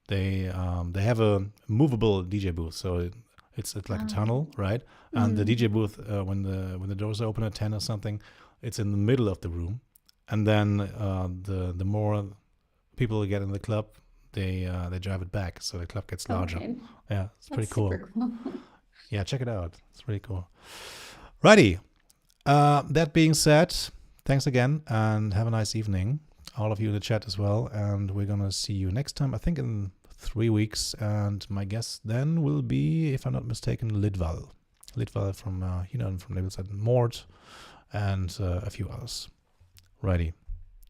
they have a movable DJ booth, so It's like a Oh, tunnel, right? And the mhm. DJ booth, when the doors open at 10 or something, it's in the middle of the room. And then the more people get in the club, they drive it back, so the club gets larger. Okay, Yeah, it's pretty that's cool. super cool. Yeah, check it out. It's really cool. Righty. That being said, thanks again and have a nice evening. All of you in the chat as well. And we're going to see you next time, I think in 3 weeks. And my guest then will be, if I'm not mistaken, Lidval. Lidval from, from labels like Mort and a few others. Righty.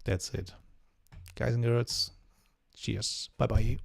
That's it. Guys and girls, cheers. Bye-bye.